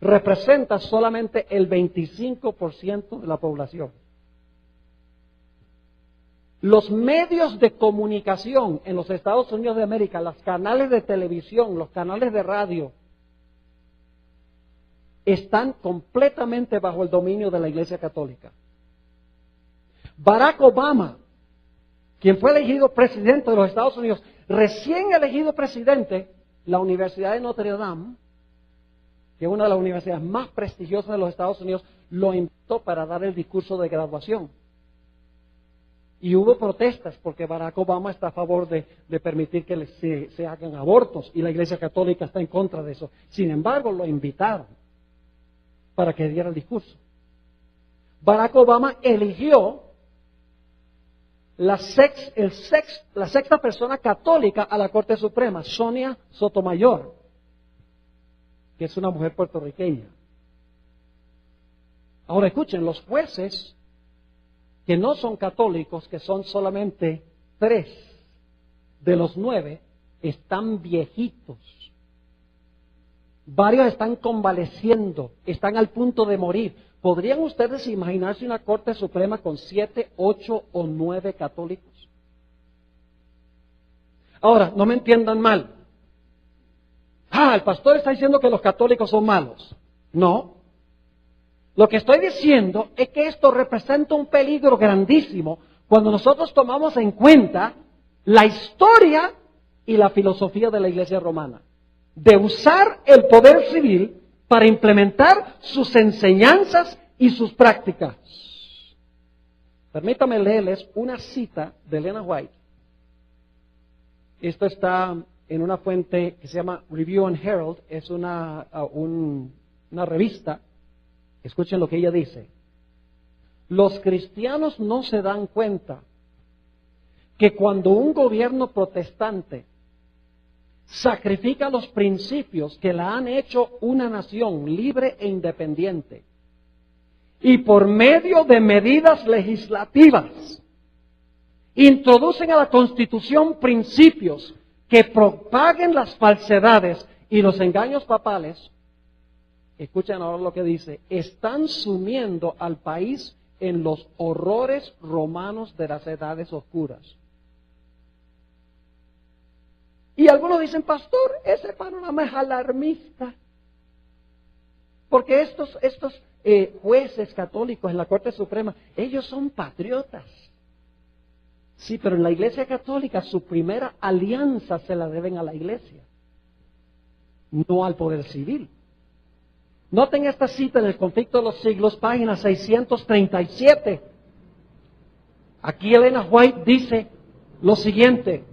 representa solamente el 25% de la población. Los medios de comunicación en los Estados Unidos de América, los canales de televisión, los canales de radio, están completamente bajo el dominio de la Iglesia Católica. Barack Obama, quien fue elegido presidente de los Estados Unidos, recién elegido presidente, la Universidad de Notre Dame, que es una de las universidades más prestigiosas de los Estados Unidos, lo invitó para dar el discurso de graduación. Y hubo protestas porque Barack Obama está a favor de permitir que se hagan abortos y la Iglesia Católica está en contra de eso. Sin embargo, lo invitaron para que diera el discurso. Barack Obama eligió la sexta persona católica a la Corte Suprema, Sonia Sotomayor, que es una mujer puertorriqueña. Ahora escuchen, los jueces que no son católicos, que son solamente 3 de los 9, están viejitos. Varios están convaleciendo, están al punto de morir. ¿Podrían ustedes imaginarse una Corte Suprema con 7, 8 o 9 católicos? Ahora, no me entiendan mal. El pastor está diciendo que los católicos son malos. No. Lo que estoy diciendo es que esto representa un peligro grandísimo cuando nosotros tomamos en cuenta la historia y la filosofía de la Iglesia romana, de usar el poder civil para implementar sus enseñanzas y sus prácticas. Permítame leerles una cita de Elena White. Esto está en una fuente que se llama Review and Herald, es una revista. Escuchen lo que ella dice. Los cristianos no se dan cuenta que cuando un gobierno protestante sacrifica los principios que la han hecho una nación libre e independiente y por medio de medidas legislativas introducen a la Constitución principios que propaguen las falsedades y los engaños papales, escuchen ahora lo que dice, están sumiendo al país en los horrores romanos de las edades oscuras. Y algunos dicen, pastor, ese panorama es alarmista. Porque estos jueces católicos en la Corte Suprema, ellos son patriotas. Sí, pero en la Iglesia Católica su primera alianza se la deben a la Iglesia, no al poder civil. Noten esta cita en el Conflicto de los Siglos, página 637. Aquí Elena White dice lo siguiente: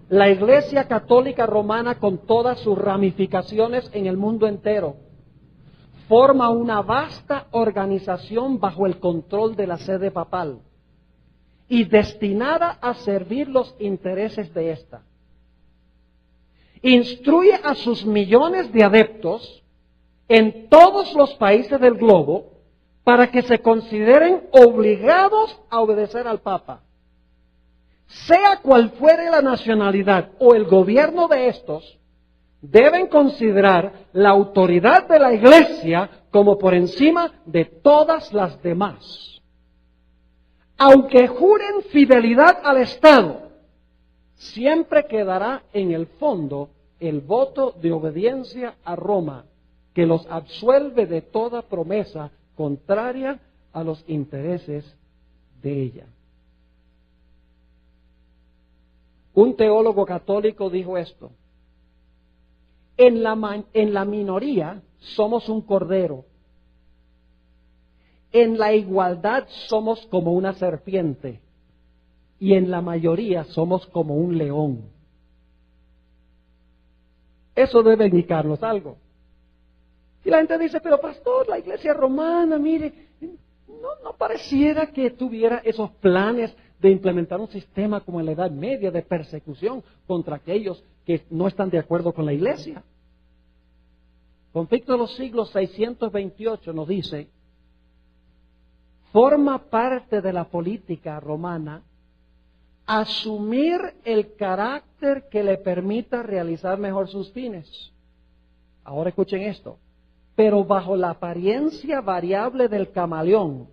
la Iglesia Católica Romana, con todas sus ramificaciones en el mundo entero, forma una vasta organización bajo el control de la sede papal y destinada a servir los intereses de ésta. Instruye a sus millones de adeptos en todos los países del globo para que se consideren obligados a obedecer al Papa. Sea cual fuere la nacionalidad o el gobierno de estos, deben considerar la autoridad de la Iglesia como por encima de todas las demás. Aunque juren fidelidad al Estado, siempre quedará en el fondo el voto de obediencia a Roma, que los absuelve de toda promesa contraria a los intereses de ella. Un teólogo católico dijo esto: en la minoría somos un cordero, en la igualdad somos como una serpiente y en la mayoría somos como un león. Eso debe indicarnos algo. Y la gente dice, pero pastor, la Iglesia romana, mire, no pareciera que tuviera esos planes de implementar un sistema como en la Edad Media de persecución contra aquellos que no están de acuerdo con la Iglesia. Conflicto de los siglos 628 nos dice: forma parte de la política romana asumir el carácter que le permita realizar mejor sus fines. Ahora escuchen esto. Pero bajo la apariencia variable del camaleón,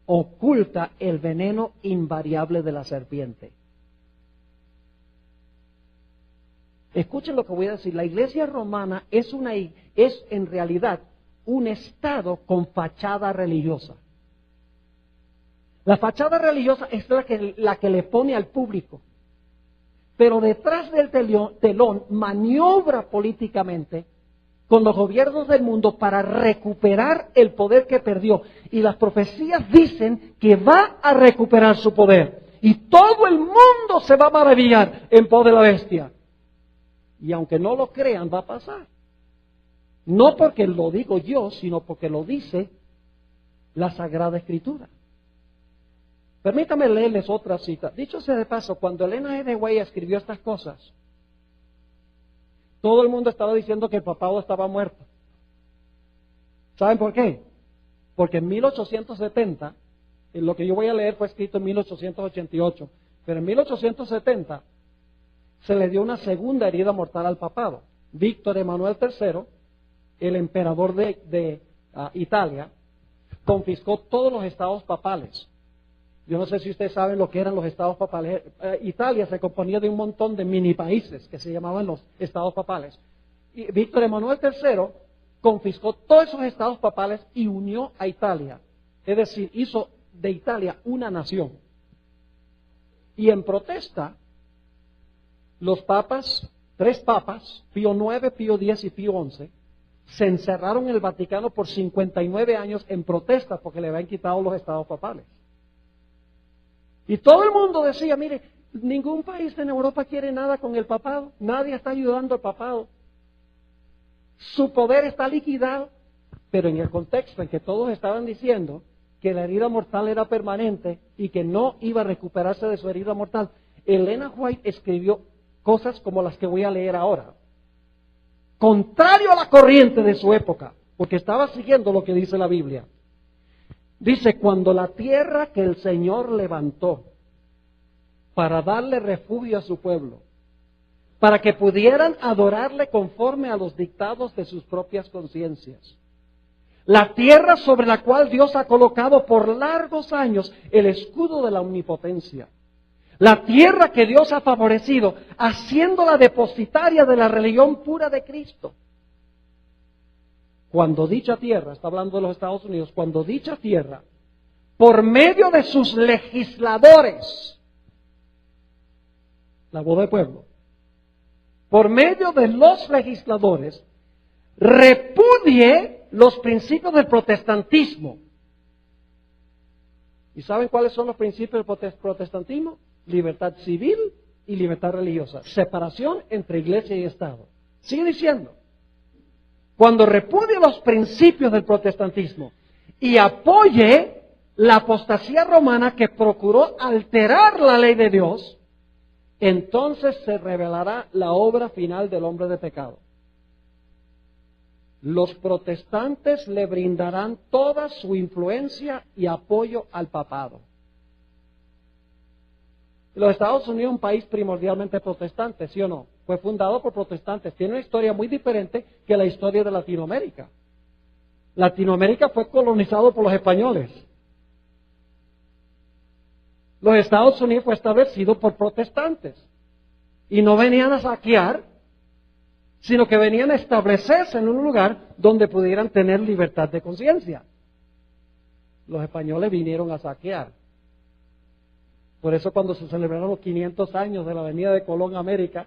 oculta el veneno invariable de la serpiente. Escuchen lo que voy a decir. La iglesia romana es en realidad un estado con fachada religiosa. La fachada religiosa es la que le pone al público. Pero detrás del telón maniobra políticamente con los gobiernos del mundo para recuperar el poder que perdió. Y las profecías dicen que va a recuperar su poder. Y todo el mundo se va a maravillar en pos de la bestia. Y aunque no lo crean, va a pasar. No porque lo digo yo, sino porque lo dice la Sagrada Escritura. Permítame leerles otra cita. Dicho sea de paso, cuando Elena G. White escribió estas cosas, todo el mundo estaba diciendo que el papado estaba muerto. ¿Saben por qué? Porque en 1870, lo que yo voy a leer fue escrito en 1888, pero en 1870 se le dio una segunda herida mortal al papado. Víctor Emanuel III, el emperador de Italia, confiscó todos los estados papales. Yo no sé si ustedes saben lo que eran los estados papales. Italia se componía de un montón de mini países que se llamaban los estados papales. Y Víctor Emanuel III confiscó todos esos estados papales y unió a Italia. Es decir, hizo de Italia una nación. Y en protesta, los papas, 3 papas, Pío IX, Pío X y Pío XI, se encerraron en el Vaticano por 59 años en protesta porque le habían quitado los estados papales. Y todo el mundo decía, mire, ningún país en Europa quiere nada con el papado, nadie está ayudando al papado. Su poder está liquidado, pero en el contexto en que todos estaban diciendo que la herida mortal era permanente y que no iba a recuperarse de su herida mortal, Elena White escribió cosas como las que voy a leer ahora. Contrario a la corriente de su época, porque estaba siguiendo lo que dice la Biblia. Dice, cuando la tierra que el Señor levantó para darle refugio a su pueblo, para que pudieran adorarle conforme a los dictados de sus propias conciencias. La tierra sobre la cual Dios ha colocado por largos años el escudo de la omnipotencia. La tierra que Dios ha favorecido, haciéndola depositaria de la religión pura de Cristo. Cuando dicha tierra, está hablando de los Estados Unidos, cuando dicha tierra, por medio de sus legisladores, la voz del pueblo, por medio de los legisladores, repudie los principios del protestantismo. ¿Y saben cuáles son los principios del protestantismo? Libertad civil y libertad religiosa. Separación entre iglesia y Estado. Sigue diciendo. Cuando repudie los principios del protestantismo y apoye la apostasía romana que procuró alterar la ley de Dios, entonces se revelará la obra final del hombre de pecado. Los protestantes le brindarán toda su influencia y apoyo al papado. Los Estados Unidos es un país primordialmente protestante, ¿sí o no? Fue fundado por protestantes. Tiene una historia muy diferente que la historia de Latinoamérica. Latinoamérica fue colonizado por los españoles. Los Estados Unidos fue establecido por protestantes. Y no venían a saquear, sino que venían a establecerse en un lugar donde pudieran tener libertad de conciencia. Los españoles vinieron a saquear. Por eso cuando se celebraron los 500 años de la venida de Colón a América,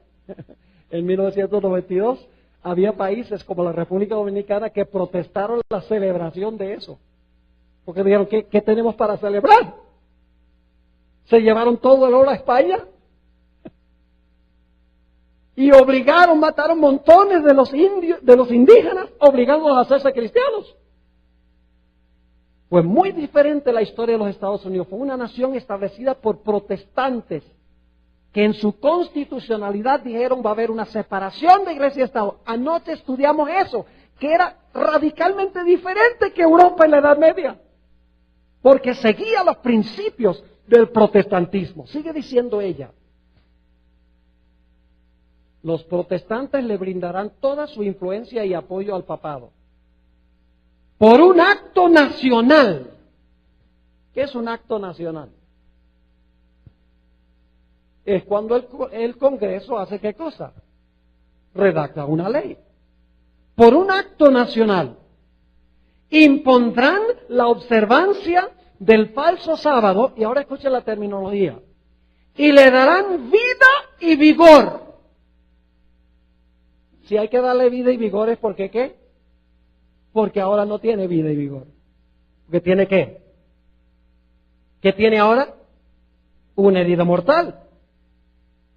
en 1992, había países como la República Dominicana que protestaron la celebración de eso. Porque dijeron, ¿qué tenemos para celebrar? ¿Se llevaron todo el oro a España? Y mataron montones de los indígenas, obligándolos a hacerse cristianos. Fue muy diferente la historia de los Estados Unidos. Fue una nación establecida por protestantes que en su constitucionalidad dijeron va a haber una separación de iglesia y Estado. Anoche estudiamos eso, que era radicalmente diferente que Europa en la Edad Media. porque seguía los principios del protestantismo. Sigue diciendo ella. Los protestantes le brindarán toda su influencia y apoyo al papado. Por un acto nacional. ¿Qué es un acto nacional? Es cuando el Congreso hace ¿qué cosa? Redacta una ley. Por un acto nacional. Impondrán la observancia del falso sábado, y ahora escuchen la terminología, y le darán vida y vigor. Si hay que darle vida y vigor es porque ¿qué? Porque ahora no tiene vida y vigor. ¿Porque tiene qué? ¿Qué tiene ahora? Una herida mortal.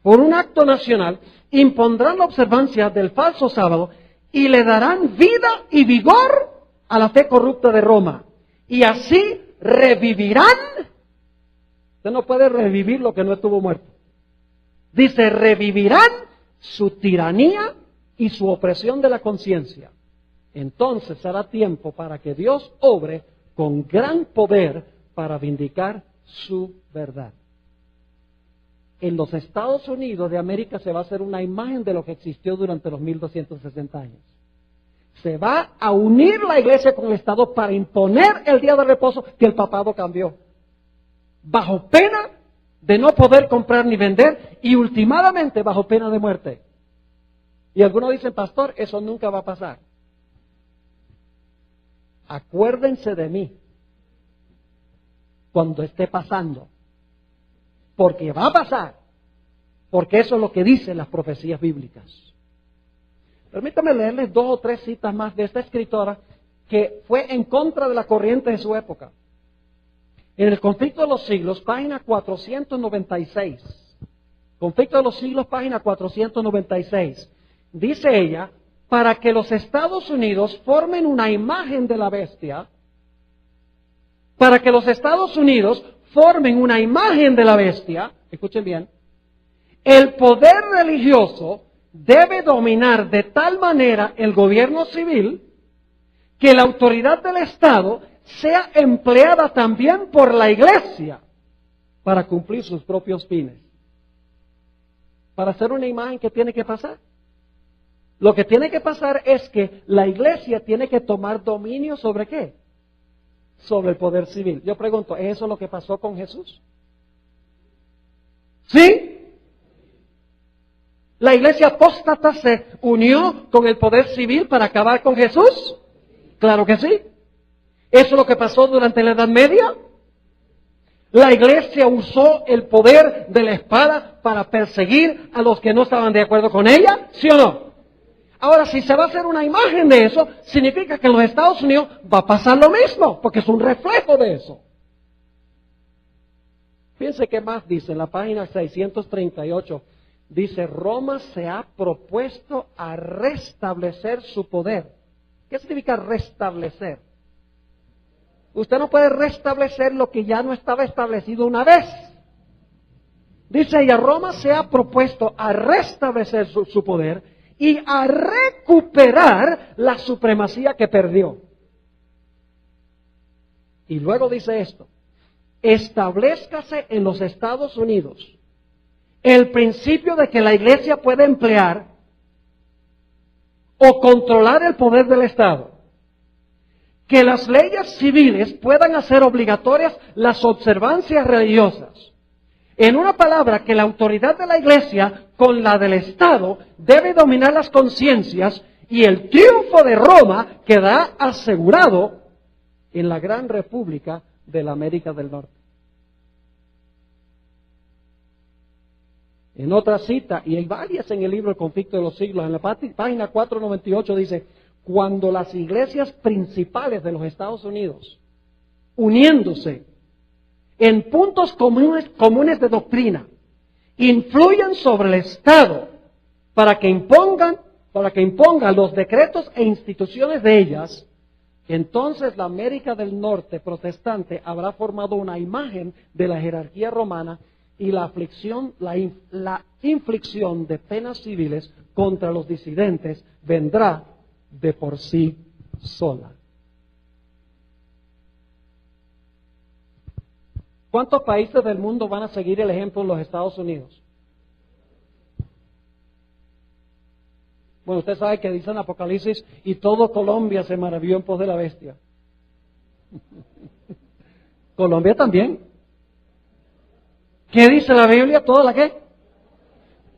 Por un acto nacional, impondrán la observancia del falso sábado y le darán vida y vigor a la fe corrupta de Roma. Y así revivirán. Usted no puede revivir lo que no estuvo muerto. Dice, revivirán su tiranía y su opresión de la conciencia. Entonces será tiempo para que Dios obre con gran poder para vindicar su verdad. En los Estados Unidos de América se va a hacer una imagen de lo que existió durante los 1260 años. Se va a unir la iglesia con el Estado para imponer el día de reposo que el papado cambió. Bajo pena de no poder comprar ni vender y ultimadamente bajo pena de muerte. Y algunos dicen, pastor, eso nunca va a pasar. Acuérdense de mí cuando esté pasando. Porque va a pasar. Porque eso es lo que dicen las profecías bíblicas. Permítame leerles 2 o 3 citas más de esta escritora que fue en contra de la corriente de su época. En el Conflicto de los Siglos, página 496. Conflicto de los Siglos, página 496. Dice ella, para que los Estados Unidos formen una imagen de la bestia, para que los Estados Unidos formen una imagen de la bestia, escuchen bien, el poder religioso debe dominar de tal manera el gobierno civil que la autoridad del Estado sea empleada también por la iglesia para cumplir sus propios fines. Para hacer una imagen, ¿qué tiene que pasar? Lo que tiene que pasar es que la iglesia tiene que tomar dominio ¿sobre qué? Sobre el poder civil. Yo pregunto, ¿es eso lo que pasó con Jesús? ¿Sí? ¿La iglesia apóstata se unió con el poder civil para acabar con Jesús? Claro que sí. ¿Eso es lo que pasó durante la Edad Media? ¿La iglesia usó el poder de la espada para perseguir a los que no estaban de acuerdo con ella? ¿Sí o no? Ahora, si se va a hacer una imagen de eso, significa que en los Estados Unidos va a pasar lo mismo, porque es un reflejo de eso. Fíjense qué más dice en la página 638. Dice, Roma se ha propuesto a restablecer su poder. ¿Qué significa restablecer? Usted no puede restablecer lo que ya no estaba establecido una vez. Dice ella, Roma se ha propuesto a restablecer su poder y a recuperar la supremacía que perdió. Y luego dice esto, establezcase en los Estados Unidos el principio de que la iglesia puede emplear o controlar el poder del Estado, que las leyes civiles puedan hacer obligatorias las observancias religiosas. En una palabra, que la autoridad de la iglesia con la del Estado debe dominar las conciencias y el triunfo de Roma queda asegurado en la gran república de la América del Norte. En otra cita, y hay varias en el libro El Conflicto de los Siglos, en la página 498 dice, cuando las iglesias principales de los Estados Unidos, uniéndose en puntos comunes de doctrina, influyan sobre el Estado para que impongan los decretos e instituciones de ellas, entonces la América del Norte protestante habrá formado una imagen de la jerarquía romana y la inflicción de penas civiles contra los disidentes vendrá de por sí sola. ¿Cuántos países del mundo van a seguir el ejemplo de los Estados Unidos? Bueno, usted sabe que dice en Apocalipsis, y todo Colombia se maravilló en pos de la bestia. Colombia también. ¿Qué dice la Biblia? ¿Toda la qué?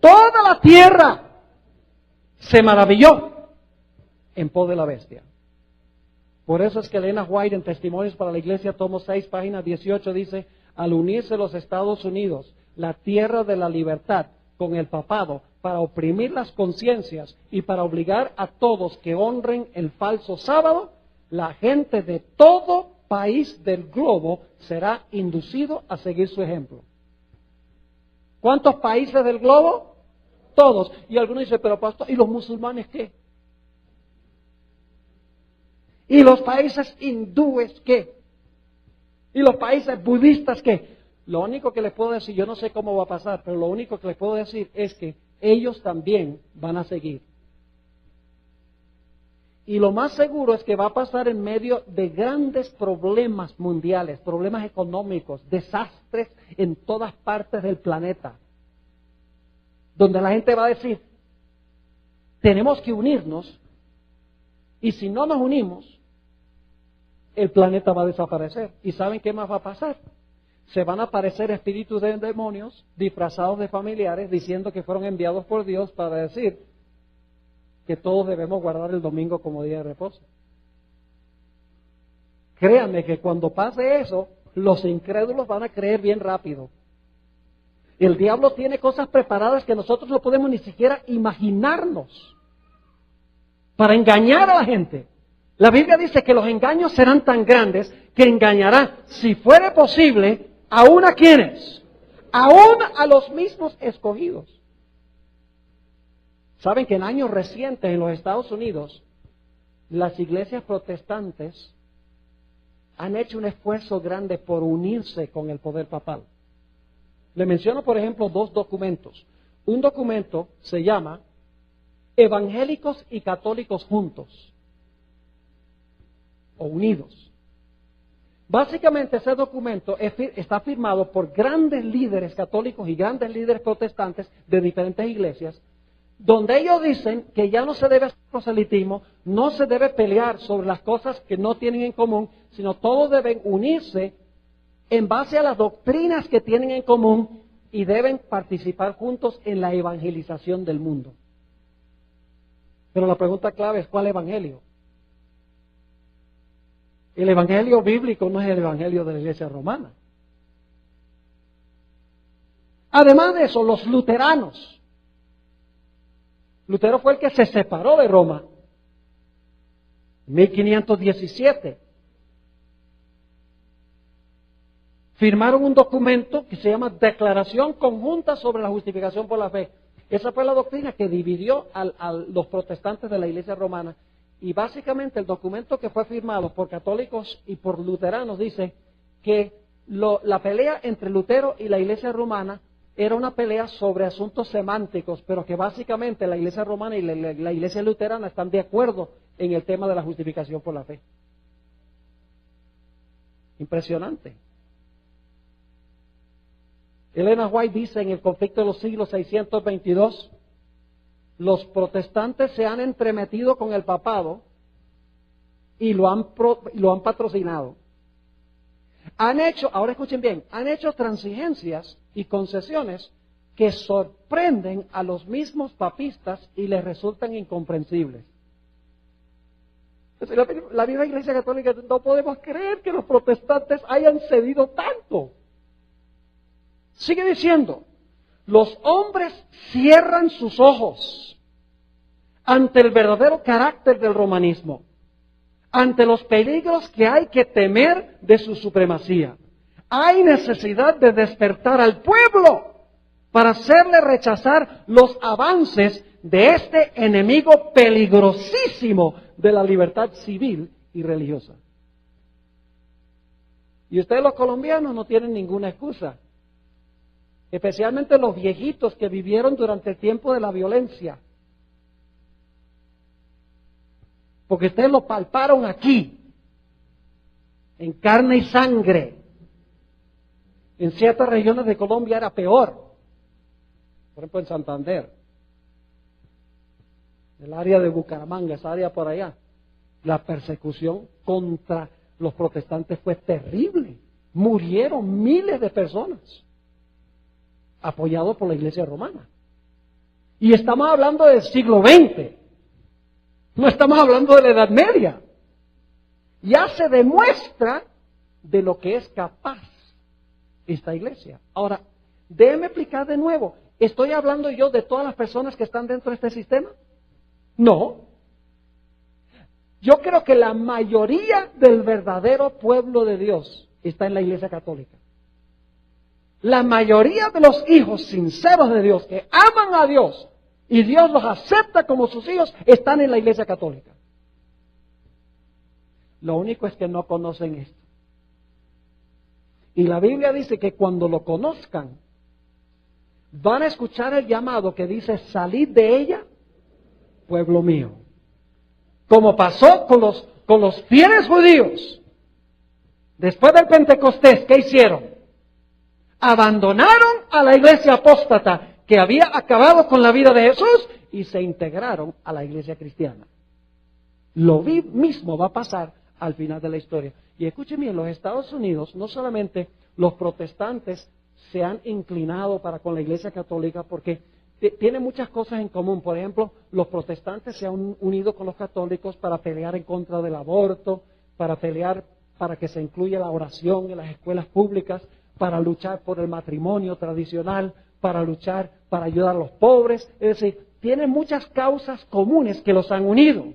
Toda la tierra se maravilló en pos de la bestia. Por eso es que Elena White en Testimonios para la Iglesia, tomo 6, página 18, dice, al unirse los Estados Unidos, la tierra de la libertad, con el papado, para oprimir las conciencias y para obligar a todos que honren el falso sábado, la gente de todo país del globo será inducido a seguir su ejemplo. ¿Cuántos países del globo? Todos. Y algunos dicen, pero pastor, ¿y los musulmanes qué? ¿Y los países hindúes qué? ¿Y los países budistas qué? Lo único que les puedo decir, yo no sé cómo va a pasar, pero lo único que les puedo decir es que ellos también van a seguir. Y lo más seguro es que va a pasar en medio de grandes problemas mundiales, problemas económicos, desastres en todas partes del planeta, donde la gente va a decir, tenemos que unirnos, y si no nos unimos, el planeta va a desaparecer. ¿Y saben qué más va a pasar? Se van a aparecer espíritus de demonios disfrazados de familiares diciendo que fueron enviados por Dios para decir que todos debemos guardar el domingo como día de reposo. Créanme que cuando pase eso, los incrédulos van a creer bien rápido. El diablo tiene cosas preparadas que nosotros no podemos ni siquiera imaginarnos para engañar a la gente. La Biblia dice que los engaños serán tan grandes que engañará, si fuere posible, aún a quienes, aún a los mismos escogidos. Saben que en años recientes en los Estados Unidos, las iglesias protestantes han hecho un esfuerzo grande por unirse con el poder papal. Le menciono, por ejemplo, 2 documentos. Un documento se llama Evangélicos y Católicos Juntos o Unidos. Básicamente ese documento está firmado por grandes líderes católicos y grandes líderes protestantes de diferentes iglesias, donde ellos dicen que ya no se debe hacer proselitismo, no se debe pelear sobre las cosas que no tienen en común, sino todos deben unirse en base a las doctrinas que tienen en común y deben participar juntos en la evangelización del mundo. Pero la pregunta clave es, ¿cuál evangelio? El evangelio bíblico no es el evangelio de la Iglesia romana. Además de eso, los luteranos. Lutero fue el que se separó de Roma. 1517. Firmaron un documento que se llama Declaración Conjunta sobre la Justificación por la Fe. Esa fue la doctrina que dividió a los protestantes de la Iglesia romana. Y básicamente el documento que fue firmado por católicos y por luteranos dice que la pelea entre Lutero y la Iglesia romana era una pelea sobre asuntos semánticos, pero que básicamente la Iglesia romana y la Iglesia luterana están de acuerdo en el tema de la justificación por la fe. Impresionante. Elena White dice en el conflicto de los siglos 622, los protestantes se han entremetido con el papado y lo han patrocinado. Ahora escuchen bien, han hecho transigencias y concesiones que sorprenden a los mismos papistas y les resultan incomprensibles. La misma Iglesia Católica, no podemos creer que los protestantes hayan cedido tanto. Sigue diciendo, los hombres cierran sus ojos ante el verdadero carácter del romanismo, ante los peligros que hay que temer de su supremacía. Hay necesidad de despertar al pueblo para hacerle rechazar los avances de este enemigo peligrosísimo de la libertad civil y religiosa. Y ustedes los colombianos no tienen ninguna excusa. Especialmente los viejitos que vivieron durante el tiempo de la violencia. Porque ustedes lo palparon aquí, en carne y sangre. En ciertas regiones de Colombia era peor. Por ejemplo, en Santander, el área de Bucaramanga, esa área por allá, la persecución contra los protestantes fue terrible. Murieron miles de personas, apoyados por la Iglesia romana. Y estamos hablando del siglo XX, no estamos hablando de la Edad Media. Ya se demuestra de lo que es capaz esta iglesia. Ahora, déjeme explicar de nuevo. ¿Estoy hablando yo de todas las personas que están dentro de este sistema? No. Yo creo que la mayoría del verdadero pueblo de Dios está en la Iglesia Católica. La mayoría de los hijos sinceros de Dios, que aman a Dios y Dios los acepta como sus hijos, están en la Iglesia Católica. Lo único es que no conocen esto. Y la Biblia dice que cuando lo conozcan, van a escuchar el llamado que dice, salid de ella, pueblo mío. Como pasó con los fieles judíos. Después del Pentecostés, ¿qué hicieron? Abandonaron a la iglesia apóstata que había acabado con la vida de Jesús y se integraron a la iglesia cristiana. Lo mismo va a pasar al final de la historia. Y escúcheme, en los Estados Unidos no solamente los protestantes se han inclinado para con la Iglesia Católica porque tiene muchas cosas en común. Por ejemplo, los protestantes se han unido con los católicos para pelear en contra del aborto, para pelear para que se incluya la oración en las escuelas públicas, para luchar por el matrimonio tradicional, para luchar para ayudar a los pobres. Es decir, tienen muchas causas comunes que los han unido.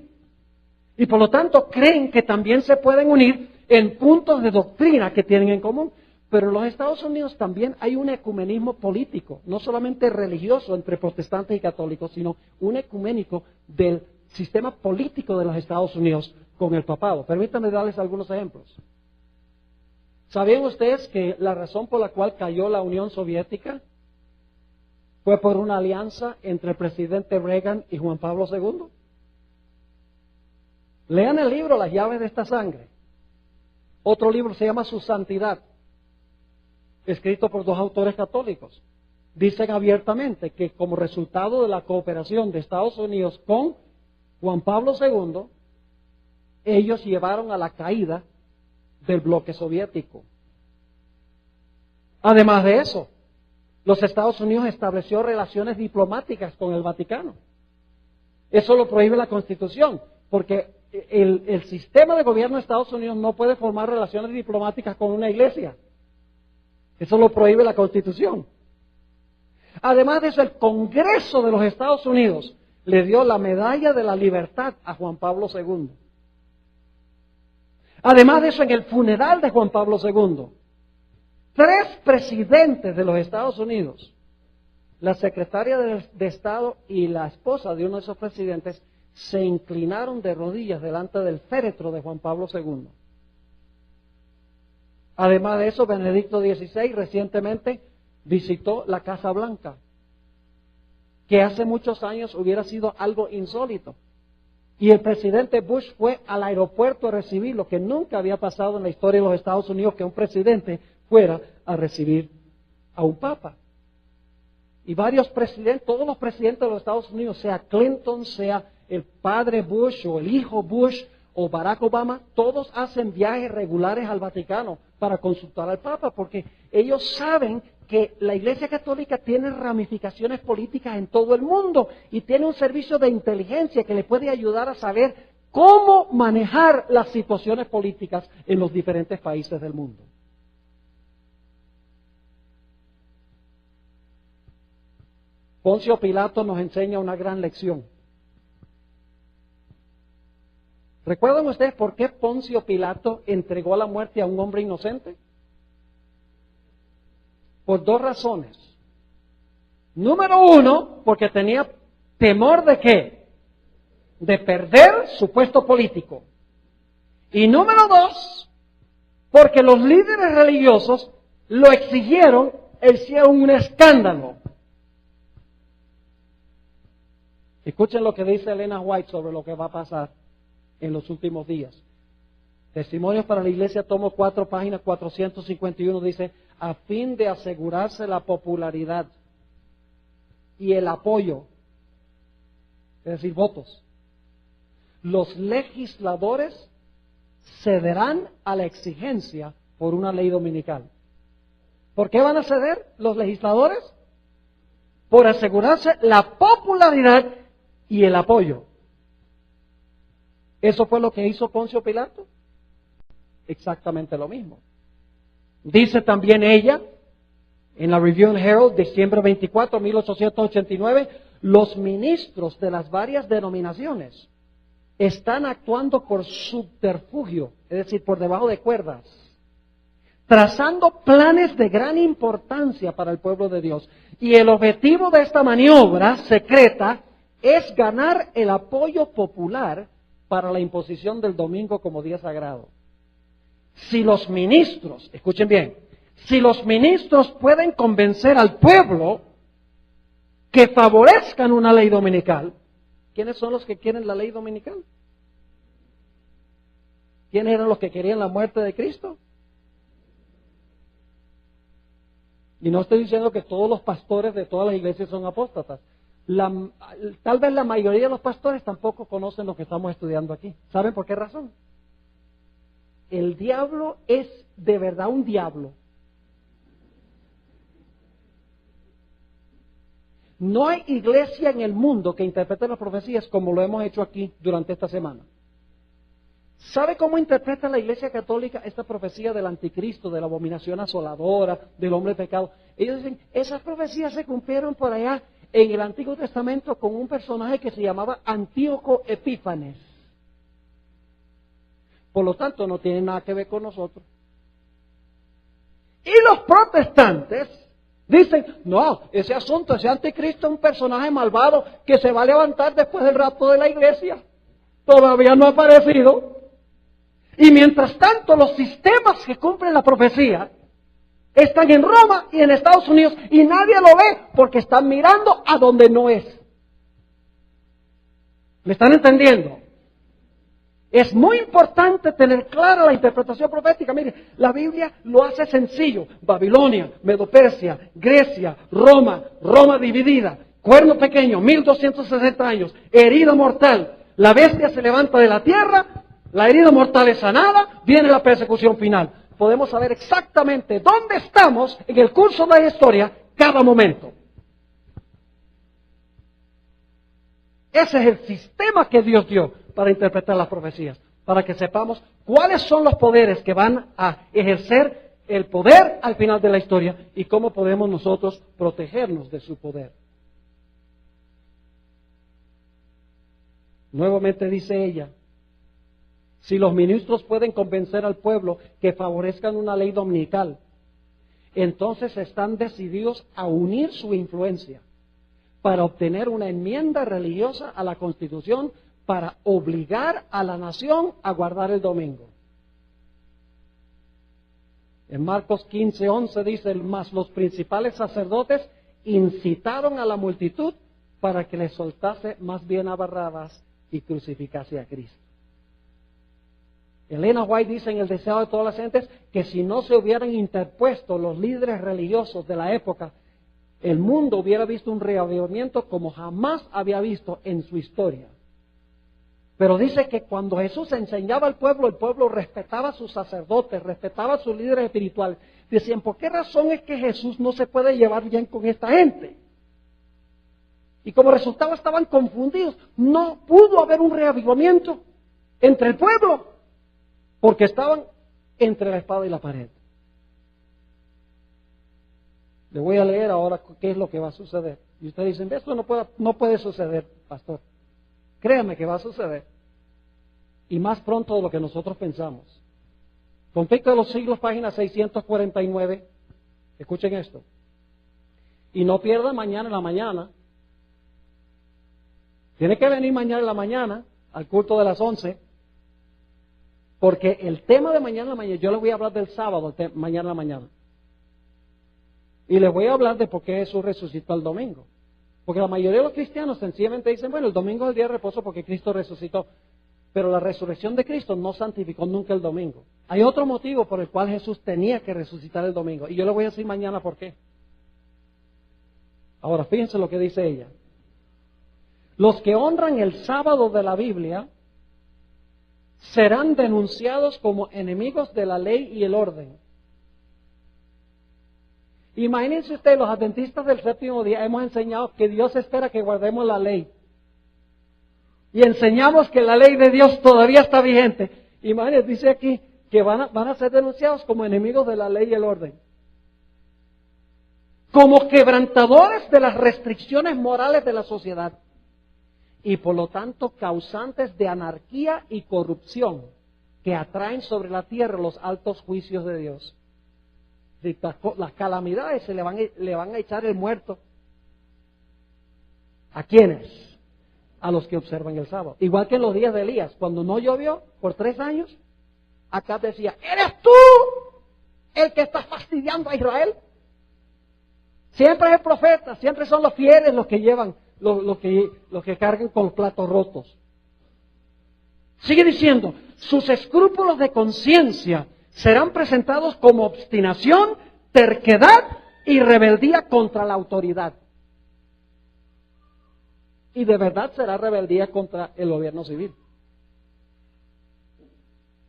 Y por lo tanto creen que también se pueden unir en puntos de doctrina que tienen en común. Pero en los Estados Unidos también hay un ecumenismo político, no solamente religioso entre protestantes y católicos, sino un ecuménico del sistema político de los Estados Unidos con el papado. Permítanme darles algunos ejemplos. ¿Sabían ustedes que la razón por la cual cayó la Unión Soviética fue por una alianza entre el presidente Reagan y Juan Pablo II? Lean el libro Las llaves de esta sangre. Otro libro se llama Su Santidad, escrito por dos autores católicos. Dicen abiertamente que como resultado de la cooperación de Estados Unidos con Juan Pablo II, ellos llevaron a la caída del bloque soviético. Además de eso, los Estados Unidos estableció relaciones diplomáticas con el Vaticano. Eso lo prohíbe la Constitución, porque el sistema de gobierno de Estados Unidos no puede formar relaciones diplomáticas con una iglesia. Eso lo prohíbe la Constitución. Además de eso, el Congreso de los Estados Unidos le dio la Medalla de la Libertad a Juan Pablo II. Además de eso, en el funeral de Juan Pablo II, 3 presidentes de los Estados Unidos, la secretaria de Estado y la esposa de uno de esos presidentes, se inclinaron de rodillas delante del féretro de Juan Pablo II. Además de eso, Benedicto XVI recientemente visitó la Casa Blanca, que hace muchos años hubiera sido algo insólito. Y el presidente Bush fue al aeropuerto a recibir lo que nunca había pasado en la historia de los Estados Unidos, que un presidente fuera a recibir a un papa. Y varios presidentes, todos los presidentes de los Estados Unidos, sea Clinton, sea el padre Bush o el hijo Bush o Barack Obama, todos hacen viajes regulares al Vaticano para consultar al Papa, porque ellos saben que la Iglesia Católica tiene ramificaciones políticas en todo el mundo y tiene un servicio de inteligencia que le puede ayudar a saber cómo manejar las situaciones políticas en los diferentes países del mundo. Poncio Pilato nos enseña una gran lección. ¿Recuerdan ustedes por qué Poncio Pilato entregó a la muerte a un hombre inocente? Por 2 razones. Número 1, porque tenía temor de ¿qué? De perder su puesto político. Y número 2, porque los líderes religiosos lo exigieron, hicieron un escándalo. Escuchen lo que dice Elena White sobre lo que va a pasar en los últimos días. Testimonios para la Iglesia, tomo 4, página 451, dice: a fin de asegurarse la popularidad y el apoyo, es decir, votos. Los legisladores cederán a la exigencia por una ley dominical. ¿Por qué van a ceder los legisladores? Por asegurarse la popularidad y el apoyo. ¿Eso fue lo que hizo Poncio Pilato? Exactamente lo mismo. Dice también ella, en la Review and Herald, diciembre 24, 1889, los ministros de las varias denominaciones están actuando por subterfugio, es decir, por debajo de cuerdas, trazando planes de gran importancia para el pueblo de Dios. Y el objetivo de esta maniobra secreta es ganar el apoyo popular para la imposición del domingo como día sagrado. Si los ministros, escuchen bien, si los ministros pueden convencer al pueblo que favorezcan una ley dominical, ¿quiénes son los que quieren la ley dominical? ¿Quiénes eran los que querían la muerte de Cristo? Y no estoy diciendo que todos los pastores de todas las iglesias son apóstatas. Tal vez la mayoría de los pastores tampoco conocen lo que estamos estudiando aquí. ¿Saben por qué razón? El diablo es de verdad un diablo. No hay iglesia en el mundo que interprete las profecías como lo hemos hecho aquí durante esta semana. ¿Sabe cómo interpreta la Iglesia Católica esta profecía del anticristo, de la abominación asoladora, del hombre pecado? Ellos dicen, esas profecías se cumplieron por allá en el Antiguo Testamento con un personaje que se llamaba Antíoco Epífanes. Por lo tanto, no tiene nada que ver con nosotros. Y los protestantes dicen, no, ese asunto, ese anticristo es un personaje malvado que se va a levantar después del rapto de la iglesia. Todavía no ha aparecido. Y mientras tanto, los sistemas que cumplen la profecía están en Roma y en Estados Unidos y nadie lo ve porque están mirando a donde no es. ¿Me están entendiendo? Es muy importante tener clara la interpretación profética. Mire, la Biblia lo hace sencillo. Babilonia, Medo-Persia, Grecia, Roma, Roma dividida, cuerno pequeño, 1260 años, herida mortal. La bestia se levanta de la tierra, la herida mortal es sanada, viene la persecución final. Podemos saber exactamente dónde estamos en el curso de la historia cada momento. Ese es el sistema que Dios dio para interpretar las profecías, para que sepamos cuáles son los poderes que van a ejercer el poder al final de la historia y cómo podemos nosotros protegernos de su poder. Nuevamente dice ella, si los ministros pueden convencer al pueblo que favorezcan una ley dominical, entonces están decididos a unir su influencia para obtener una enmienda religiosa a la Constitución para obligar a la nación a guardar el domingo. En Marcos 15:11 dice, mas los principales sacerdotes incitaron a la multitud para que le soltase más bien a Barrabás y crucificase a Cristo. Elena White dice en El deseo de todas las gentes que si no se hubieran interpuesto los líderes religiosos de la época, el mundo hubiera visto un reavivamiento como jamás había visto en su historia. Pero dice que cuando Jesús enseñaba al pueblo, el pueblo respetaba a sus sacerdotes, respetaba a sus líderes espirituales. Decían, ¿por qué razón es que Jesús no se puede llevar bien con esta gente? Y como resultado estaban confundidos. No pudo haber un reavivamiento entre el pueblo, porque estaban entre la espada y la pared. Le voy a leer ahora qué es lo que va a suceder. Y ustedes dicen, esto no puede suceder, pastor. Créame que va a suceder. Y más pronto de lo que nosotros pensamos. Conflicto de los siglos, página 649. Escuchen esto. Y no pierda mañana en la mañana. Tiene que venir mañana en la mañana al culto de las 11. Porque el tema de mañana en la mañana, yo les voy a hablar del sábado, mañana en la mañana. Y les voy a hablar de por qué Jesús resucitó el domingo. Porque la mayoría de los cristianos sencillamente dicen, bueno, el domingo es el día de reposo porque Cristo resucitó. Pero la resurrección de Cristo no santificó nunca el domingo. Hay otro motivo por el cual Jesús tenía que resucitar el domingo. Y yo le voy a decir mañana por qué. Ahora, fíjense lo que dice ella. Los que honran el sábado de la Biblia serán denunciados como enemigos de la ley y el orden. Imagínense ustedes, los adventistas del séptimo día hemos enseñado que Dios espera que guardemos la ley. Y enseñamos que la ley de Dios todavía está vigente. Imagínense, dice aquí que van a ser denunciados como enemigos de la ley y el orden. Como quebrantadores de las restricciones morales de la sociedad. Y por lo tanto causantes de anarquía y corrupción que atraen sobre la tierra los altos juicios de Dios. Las calamidades le van a echar el muerto. ¿A quiénes? A los que observan el sábado. Igual que en los días de Elías, cuando no llovió por 3 años, Acab decía, ¿eres tú el que está fastidiando a Israel? Siempre es el profeta, siempre son los fieles los que llevan, los que cargan con platos rotos. Sigue diciendo, sus escrúpulos de conciencia serán presentados como obstinación, terquedad y rebeldía contra la autoridad. Y de verdad será rebeldía contra el gobierno civil.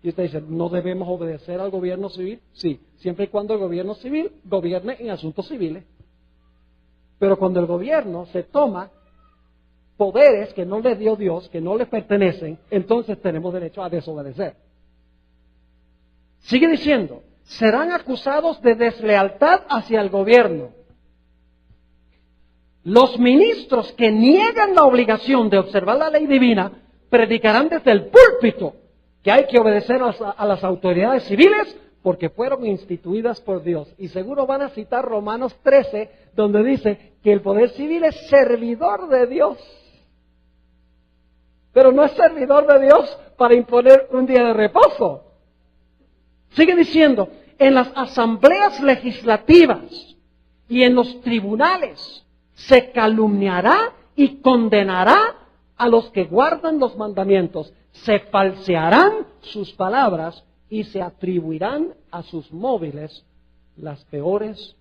Y usted dice, ¿no debemos obedecer al gobierno civil? Sí, siempre y cuando el gobierno civil gobierne en asuntos civiles. Pero cuando el gobierno se toma poderes que no le dio Dios, que no le pertenecen, entonces tenemos derecho a desobedecer. Sigue diciendo, serán acusados de deslealtad hacia el gobierno. Los ministros que niegan la obligación de observar la ley divina predicarán desde el púlpito que hay que obedecer a las autoridades civiles porque fueron instituidas por Dios. Y seguro van a citar Romanos 13, donde dice que el poder civil es servidor de Dios. Pero no es servidor de Dios para imponer un día de reposo. Sigue diciendo, en las asambleas legislativas y en los tribunales se calumniará y condenará a los que guardan los mandamientos. Se falsearán sus palabras y se atribuirán a sus móviles las peores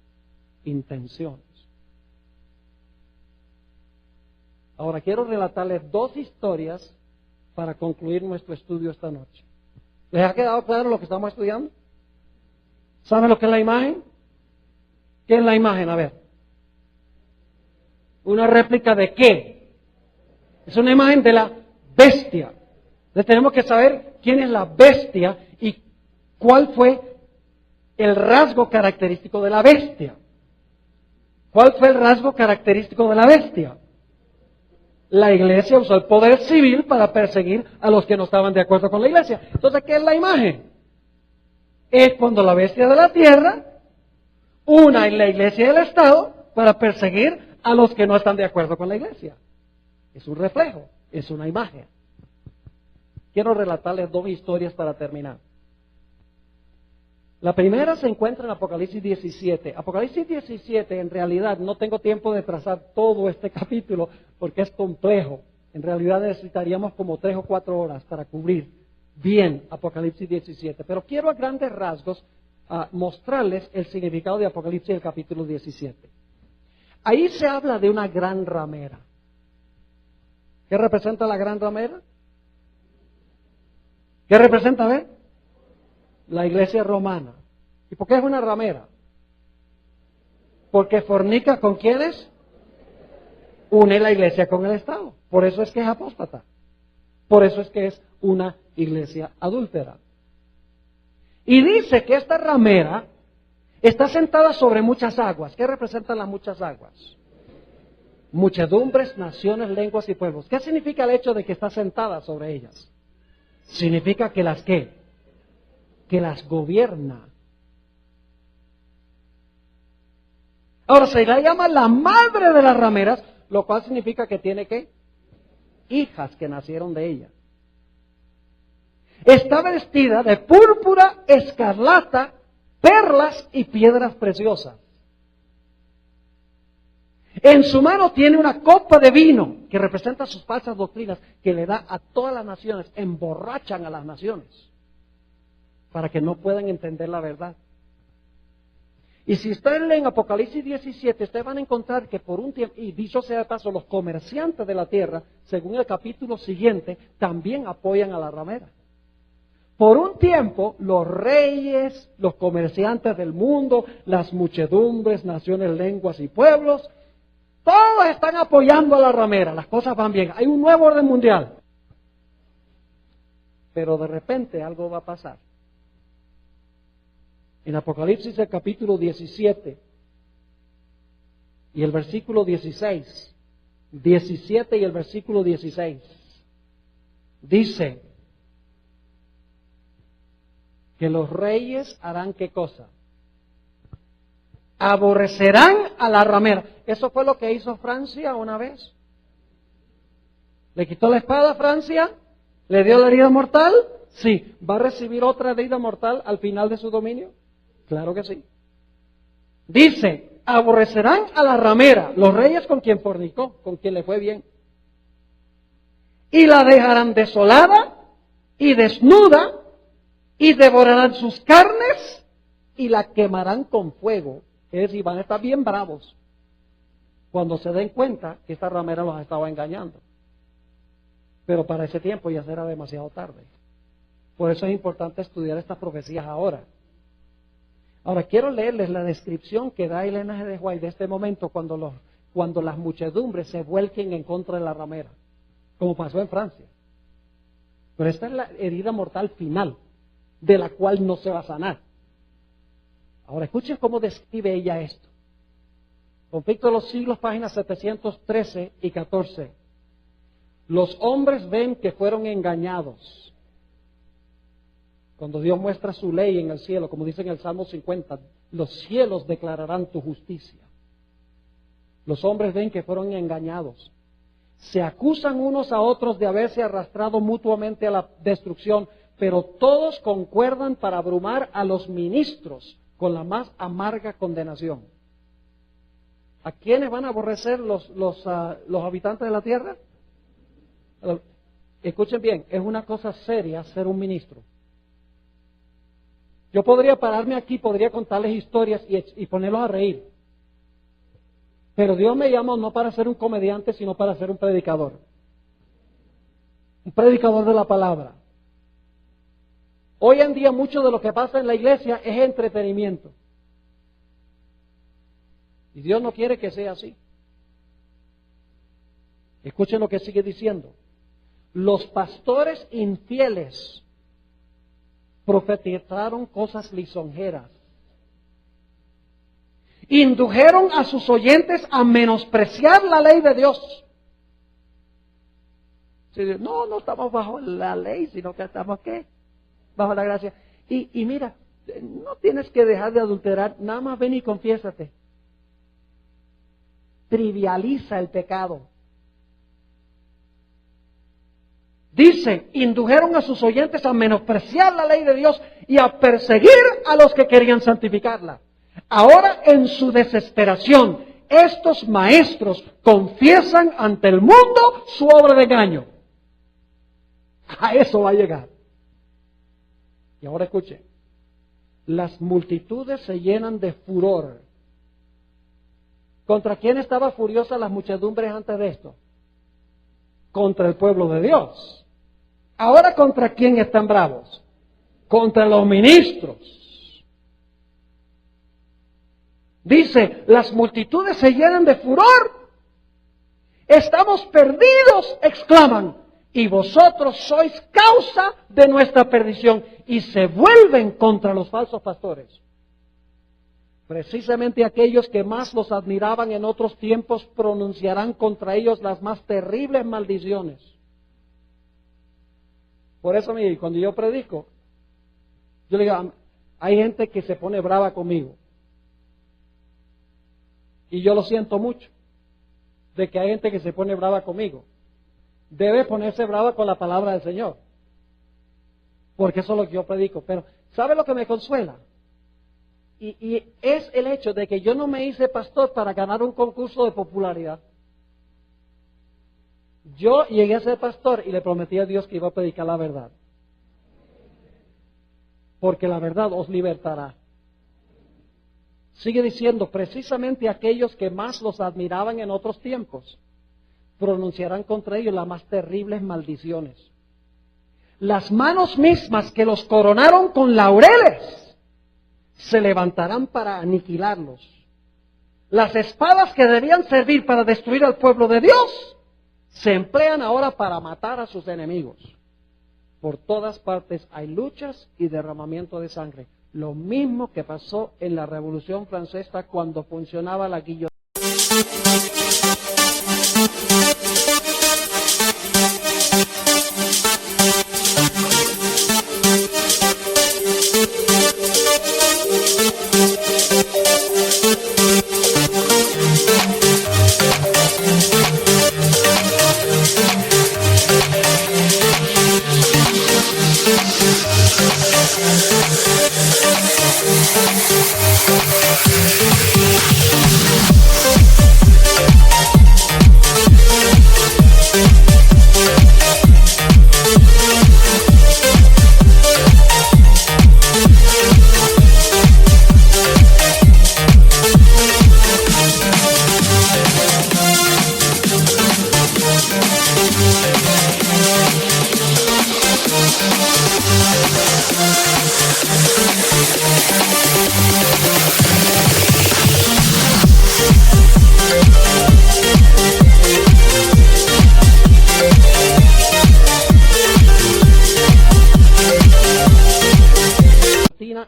intenciones. Ahora quiero relatarles 2 historias para concluir nuestro estudio esta noche. ¿Les ha quedado claro lo que estamos estudiando? ¿Saben lo que es la imagen? ¿Qué es la imagen? A ver. ¿Una réplica de qué? Es una imagen de la bestia. Entonces tenemos que saber quién es la bestia y cuál fue el rasgo característico de la bestia. ¿Cuál fue el rasgo característico de la bestia? La iglesia usó el poder civil para perseguir a los que no estaban de acuerdo con la iglesia. Entonces, ¿qué es la imagen? Es cuando la bestia de la tierra una en la iglesia y el Estado para perseguir a los que no están de acuerdo con la iglesia. Es un reflejo, es una imagen. Quiero relatarles 2 historias para terminar. La primera se encuentra en Apocalipsis 17. Apocalipsis 17, en realidad, no tengo tiempo de trazar todo este capítulo porque es complejo. En realidad necesitaríamos como 3 o 4 horas para cubrir bien Apocalipsis 17. Pero quiero a grandes rasgos mostrarles el significado de Apocalipsis el capítulo 17. Ahí se habla de una gran ramera. ¿Qué representa la gran ramera? ¿Qué representa, a ver? La iglesia romana. ¿Y por qué es una ramera? Porque fornica ¿con quiénes? Une la iglesia con el Estado. Por eso es que es apóstata. Por eso es que es una iglesia adúltera. Y dice que esta ramera está sentada sobre muchas aguas. ¿Qué representan las muchas aguas? Muchedumbres, naciones, lenguas y pueblos. ¿Qué significa el hecho de que está sentada sobre ellas? Significa que las ¿qué? Que las gobierna. Ahora se la llama la madre de las rameras, lo cual significa que tiene ¿qué? Hijas que nacieron de ella. Está vestida de púrpura, escarlata, perlas y piedras preciosas. En su mano tiene una copa de vino que representa sus falsas doctrinas que le da a todas las naciones, emborrachan a las naciones. para que no puedan entender la verdad. Y si ustedes leen Apocalipsis 17, ustedes van a encontrar que por un tiempo, y dicho sea de paso, los comerciantes de la tierra, según el capítulo siguiente, también apoyan a la ramera. Por un tiempo, los reyes, los comerciantes del mundo, las muchedumbres, naciones, lenguas y pueblos, todos están apoyando a la ramera, las cosas van bien, hay un nuevo orden mundial. Pero de repente algo va a pasar. En Apocalipsis el capítulo 17 y el versículo 16, 17 y el versículo 16, dice que los reyes harán ¿qué cosa? Aborrecerán a la ramera. Eso fue lo que hizo Francia una vez. ¿Le quitó la espada a Francia? ¿Le dio la herida mortal? Sí. ¿Va a recibir otra herida mortal al final de su dominio? Claro que sí. Dice, aborrecerán a la ramera, los reyes con quien fornicó, con quien le fue bien. Y la dejarán desolada y desnuda y devorarán sus carnes y la quemarán con fuego. Es decir, van a estar bien bravos cuando se den cuenta que esta ramera los estaba engañando. Pero para ese tiempo ya será demasiado tarde. Por eso es importante estudiar estas profecías ahora. Ahora quiero leerles la descripción que da Elena G. de White de este momento cuando las muchedumbres se vuelquen en contra de la ramera, como pasó en Francia. Pero esta es la herida mortal final, de la cual no se va a sanar. Ahora escuchen cómo describe ella esto. Conflicto de los siglos, páginas 713 y 14. Los hombres ven que fueron engañados. Cuando Dios muestra su ley en el cielo, como dice en el Salmo 50, los cielos declararán tu justicia. Los hombres ven que fueron engañados. Se acusan unos a otros de haberse arrastrado mutuamente a la destrucción, pero todos concuerdan para abrumar a los ministros con la más amarga condenación. ¿A quiénes van a aborrecer los habitantes de la tierra? Escuchen bien, es una cosa seria ser un ministro. Yo podría pararme aquí, podría contarles historias y ponerlos a reír. Pero Dios me llamó no para ser un comediante, sino para ser un predicador. Un predicador de la palabra. Hoy en día mucho de lo que pasa en la iglesia es entretenimiento. Y Dios no quiere que sea así. Escuchen lo que sigue diciendo. Los pastores infieles profetizaron cosas lisonjeras. Indujeron a sus oyentes a menospreciar la ley de Dios. No estamos bajo la ley, sino que estamos ¿qué? Bajo la gracia. Y mira, no tienes que dejar de adulterar, nada más ven y confiésate. Trivializa el pecado. Dice, indujeron a sus oyentes a menospreciar la ley de Dios y a perseguir a los que querían santificarla. Ahora, en su desesperación, estos maestros confiesan ante el mundo su obra de engaño. A eso va a llegar. Y ahora escuchen, las multitudes se llenan de furor. ¿Contra quién estaba furiosa las muchedumbres antes de esto? Contra el pueblo de Dios. Ahora, ¿contra quién están bravos? Contra los ministros. Dice, las multitudes se llenan de furor. Estamos perdidos, exclaman, y vosotros sois causa de nuestra perdición. Y se vuelven contra los falsos pastores. Precisamente aquellos que más los admiraban en otros tiempos pronunciarán contra ellos las más terribles maldiciones. Por eso, mire, cuando yo predico, yo le digo, hay gente que se pone brava conmigo. Y yo lo siento mucho, de que hay gente que se pone brava conmigo. Debe ponerse brava con la palabra del Señor. Porque eso es lo que yo predico. Pero, ¿sabe lo que me consuela? Y es el hecho de que yo no me hice pastor para ganar un concurso de popularidad. Yo llegué a ser pastor y le prometí a Dios que iba a predicar la verdad. porque la verdad os libertará. Sigue diciendo, precisamente aquellos que más los admiraban en otros tiempos, pronunciarán contra ellos las más terribles maldiciones. Las manos mismas que los coronaron con laureles se levantarán para aniquilarlos. Las espadas que debían servir para destruir al pueblo de Dios se emplean ahora para matar a sus enemigos. Por todas partes hay luchas y derramamiento de sangre. Lo mismo que pasó en la Revolución Francesa cuando funcionaba la guillotina.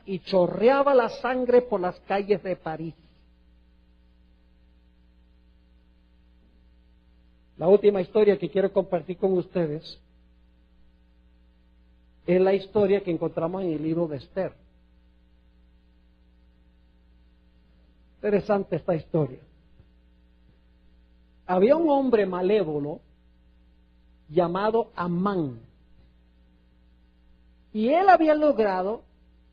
Y chorreaba la sangre por las calles de París. La última historia que quiero compartir con ustedes es la historia que encontramos en el libro de Esther. Interesante esta historia. Había un hombre malévolo llamado Amán, y él había logrado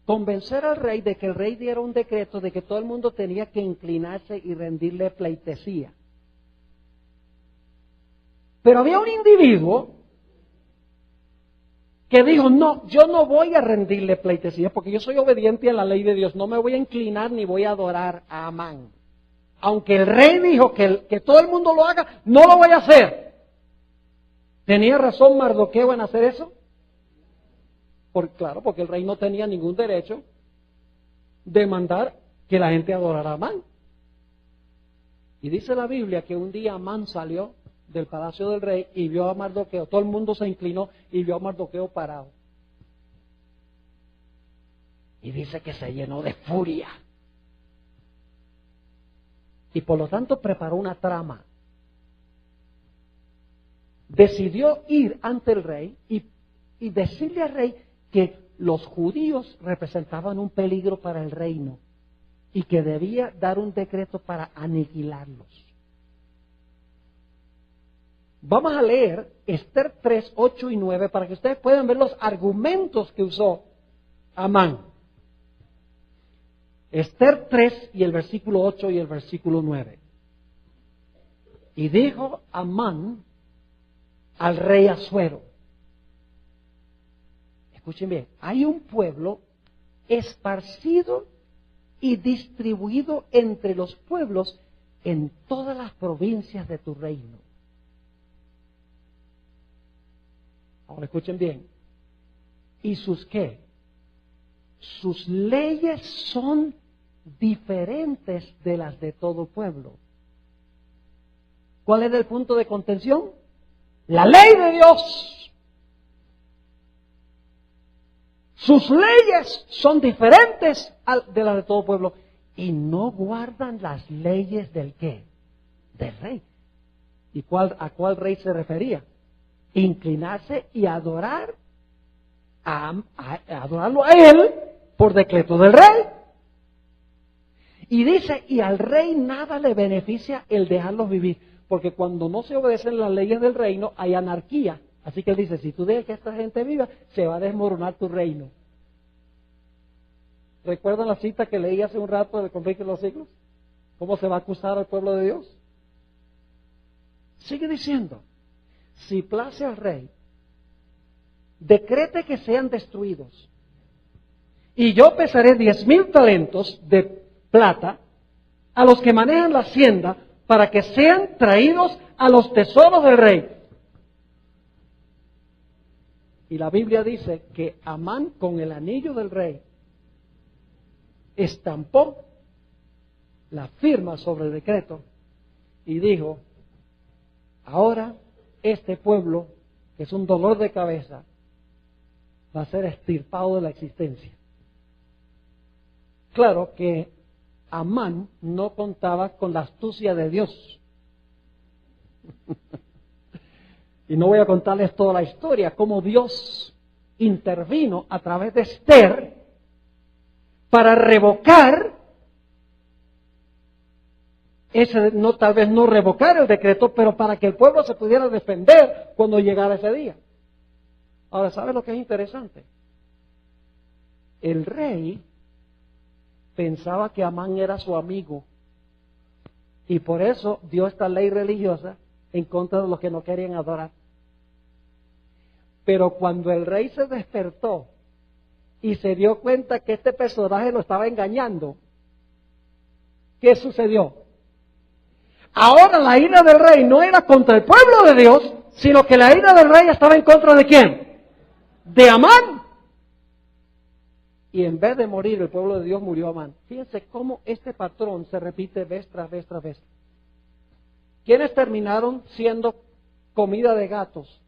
convencer al rey de que el rey diera un decreto de que todo el mundo tenía que inclinarse y rendirle pleitesía. Pero había un individuo que dijo, no, yo no voy a rendirle pleitesía porque yo soy obediente a la ley de Dios, no me voy a inclinar ni voy a adorar a Amán. Aunque el rey dijo que todo el mundo lo haga, no lo voy a hacer. ¿Tenía razón Mardoqueo en hacer eso? Claro, porque el rey no tenía ningún derecho de mandar que la gente adorara a Amán. Y dice la Biblia que un día Amán salió del palacio del rey y vio a Mardoqueo, todo el mundo se inclinó y vio a Mardoqueo parado. Y dice que se llenó de furia. Y por lo tanto preparó una trama. Decidió ir ante el rey y decirle al rey que los judíos representaban un peligro para el reino y que debía dar un decreto para aniquilarlos. Vamos a leer Esther 3, 8 y 9 para que ustedes puedan ver los argumentos que usó Amán. Esther 3 y el versículo 8 y el versículo 9. Y dijo Amán al rey Asuero, escuchen bien, hay un pueblo esparcido y distribuido entre los pueblos en todas las provincias de tu reino. Ahora escuchen bien. ¿Y sus qué? Sus leyes son diferentes de las de todo pueblo. ¿Cuál es el punto de contención? La ley de Dios. Sus leyes son diferentes de las de todo pueblo y no guardan las leyes del ¿qué? Del rey. ¿Y a cuál rey se refería? Inclinarse y adorarlo a él por decreto del rey. Y dice, y al rey nada le beneficia el dejarlos vivir, porque cuando no se obedecen las leyes del reino hay anarquía. Así que él dice, si tú dejas que esta gente viva, se va a desmoronar tu reino. ¿Recuerdan la cita que leí hace un rato del conflicto de los siglos? ¿Cómo se va a acusar al pueblo de Dios? Sigue diciendo, si place al rey, decrete que sean destruidos y yo pesaré 10,000 talentos de plata a los que manejan la hacienda para que sean traídos a los tesoros del rey. Y la Biblia dice que Amán, con el anillo del rey, estampó la firma sobre el decreto y dijo: ahora este pueblo, que es un dolor de cabeza, va a ser extirpado de la existencia. Claro que Amán no contaba con la astucia de Dios. Y no voy a contarles toda la historia, cómo Dios intervino a través de Esther para revocar ese, no, tal vez no revocar el decreto, pero para que el pueblo se pudiera defender cuando llegara ese día. Ahora, ¿sabes lo que es interesante? El rey pensaba que Amán era su amigo y por eso dio esta ley religiosa en contra de los que no querían adorar. Pero cuando el rey se despertó y se dio cuenta que este personaje lo estaba engañando, ¿qué sucedió? Ahora la ira del rey no era contra el pueblo de Dios, sino que la ira del rey estaba en contra ¿de quién? De Amán. Y en vez de morir el pueblo de Dios, murió Amán. Fíjense cómo este patrón se repite vez tras vez tras vez. ¿Quiénes terminaron siendo comida de gatos?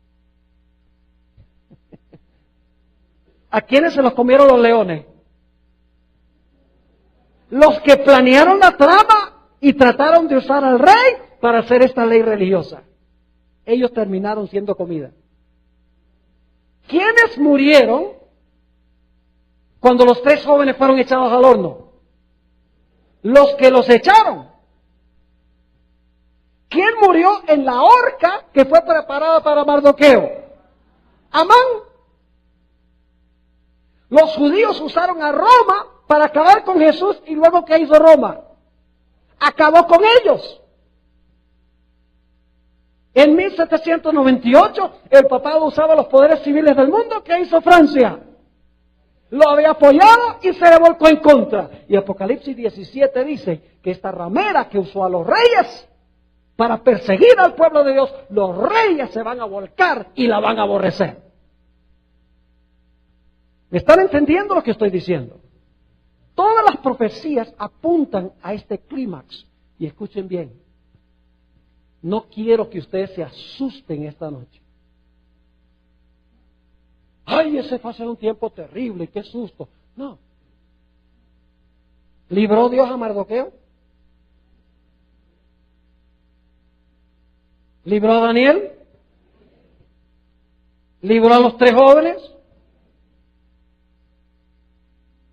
¿A quiénes se los comieron los leones? Los que planearon la trama y trataron de usar al rey para hacer esta ley religiosa. Ellos terminaron siendo comida. ¿Quiénes murieron cuando los 3 jóvenes fueron echados al horno? Los que los echaron. ¿Quién murió en la horca que fue preparada para Mardoqueo? Amán. Los judíos usaron a Roma para acabar con Jesús y luego ¿qué hizo Roma? Acabó con ellos. En 1798 el papado usaba los poderes civiles del mundo. ¿Qué hizo Francia? Lo había apoyado y se le volcó en contra. Y Apocalipsis 17 dice que esta ramera que usó a los reyes para perseguir al pueblo de Dios, los reyes se van a volcar y la van a aborrecer. ¿Me están entendiendo lo que estoy diciendo? Todas las profecías apuntan a este clímax. Y escuchen bien, no quiero que ustedes se asusten esta noche. ¡Ay, ese fue a ser un tiempo terrible, qué susto! No. ¿Libró Dios a Mardoqueo? ¿Libró a Daniel? ¿Libró a los 3 jóvenes?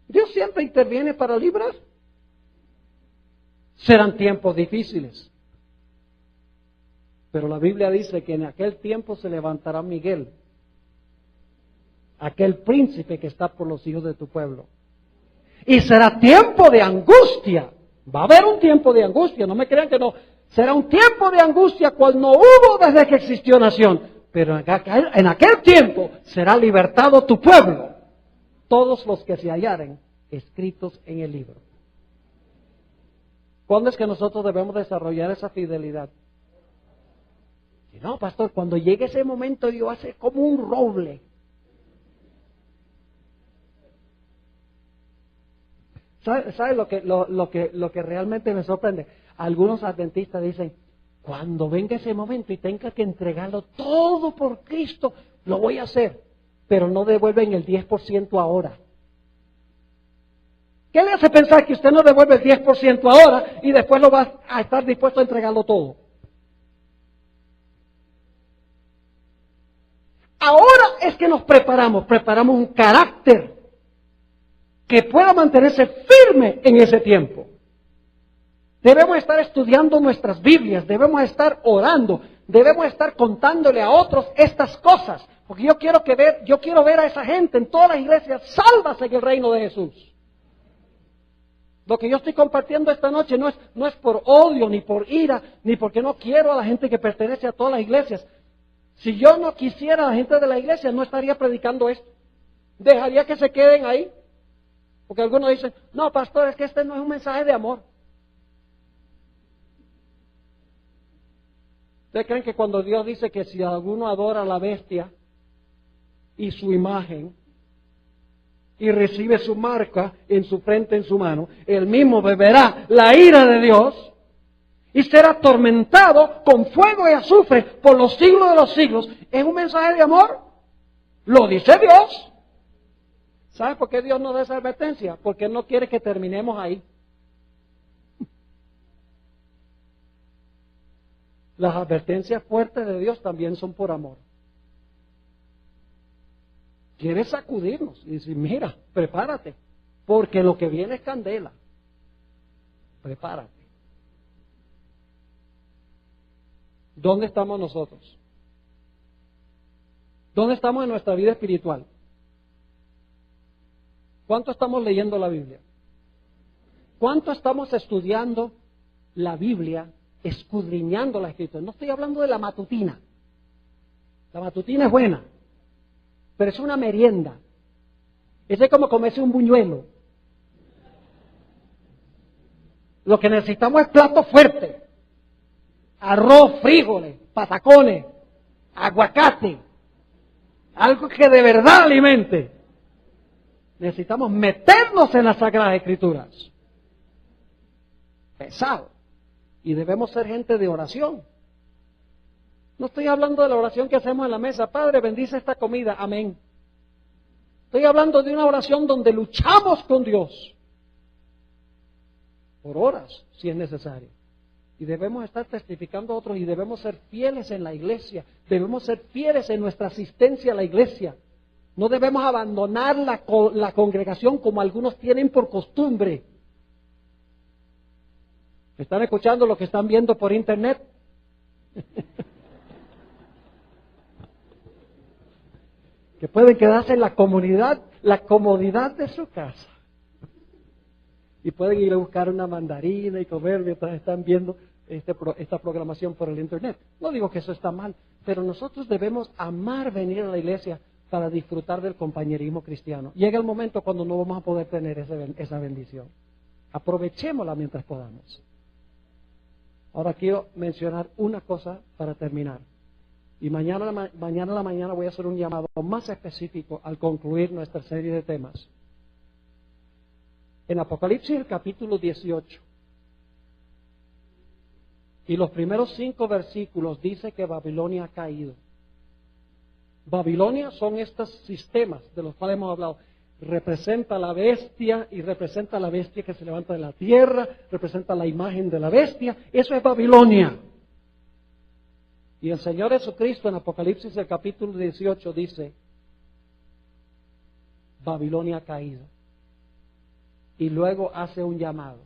Dios siempre interviene para librar. Serán tiempos difíciles. Pero la Biblia dice que en aquel tiempo se levantará Miguel, aquel príncipe que está por los hijos de tu pueblo. Y será tiempo de angustia. Va a haber un tiempo de angustia, no me crean que no. Será un tiempo de angustia cual no hubo desde que existió nación. Pero en aquel tiempo será libertado tu pueblo. Todos los que se hallaren escritos en el libro. ¿Cuándo es que nosotros debemos desarrollar esa fidelidad? Si no, pastor, cuando llegue ese momento yo hace como un roble. ¿Sabe lo que realmente me sorprende? Algunos adventistas dicen, cuando venga ese momento y tenga que entregarlo todo por Cristo, lo voy a hacer, pero no devuelven el 10% ahora. ¿Qué le hace pensar que usted no devuelve el 10% ahora y después lo va a estar dispuesto a entregarlo todo? Ahora es que nos preparamos un carácter que pueda mantenerse firme en ese tiempo. Debemos estar estudiando nuestras Biblias, debemos estar orando, debemos estar contándole a otros estas cosas, porque yo quiero ver a esa gente en todas las iglesias salvas en el reino de Jesús. Lo que yo estoy compartiendo esta noche no es por odio, ni por ira, ni porque no quiero a la gente que pertenece a todas las iglesias. Si yo no quisiera a la gente de la iglesia, no estaría predicando esto. Dejaría que se queden ahí. Porque algunos dicen, no, pastor, es que este no es un mensaje de amor. ¿Ustedes creen que cuando Dios dice que si alguno adora a la bestia y su imagen y recibe su marca en su frente, en su mano, él mismo beberá la ira de Dios y será atormentado con fuego y azufre por los siglos de los siglos? ¿Es un mensaje de amor? Lo dice Dios. ¿Sabe por qué Dios nos da esa advertencia? Porque Él no quiere que terminemos ahí. Las advertencias fuertes de Dios también son por amor. Quiere sacudirnos y decir, mira, prepárate, porque lo que viene es candela. Prepárate. ¿Dónde estamos nosotros? ¿Dónde estamos en nuestra vida espiritual? ¿Cuánto estamos leyendo la Biblia? ¿Cuánto estamos estudiando la Biblia, escudriñando la Escritura? No estoy hablando de la matutina. La matutina es buena, pero es una merienda. Es como comerse un buñuelo. Lo que necesitamos es plato fuerte. Arroz, frijoles, patacones, aguacate. Algo que de verdad alimente. Necesitamos meternos en las Sagradas Escrituras. Pesado. Y debemos ser gente de oración. No estoy hablando de la oración que hacemos en la mesa. Padre, bendice esta comida. Amén. Estoy hablando de una oración donde luchamos con Dios. Por horas, si es necesario. Y debemos estar testificando a otros y debemos ser fieles en la iglesia. Debemos ser fieles en nuestra asistencia a la iglesia. No debemos abandonar la congregación como algunos tienen por costumbre. ¿Están escuchando lo que están viendo por internet? Que pueden quedarse en la comodidad de su casa. Y pueden ir a buscar una mandarina y comer mientras están viendo esta programación por el internet. No digo que eso está mal, pero nosotros debemos amar venir a la iglesia para disfrutar del compañerismo cristiano. Llega el momento cuando no vamos a poder tener esa bendición. Aprovechémosla mientras podamos. Ahora quiero mencionar una cosa para terminar. Y mañana a la mañana voy a hacer un llamado más específico al concluir nuestra serie de temas. En Apocalipsis, el capítulo 18, y los primeros 5 versículos dice que Babilonia ha caído. Babilonia son estos sistemas de los cuales hemos hablado. Representa la bestia y representa la bestia que se levanta de la tierra, representa la imagen de la bestia. Eso es Babilonia. Y el Señor Jesucristo en Apocalipsis, el capítulo 18, dice, Babilonia ha caído. Y luego hace un llamado.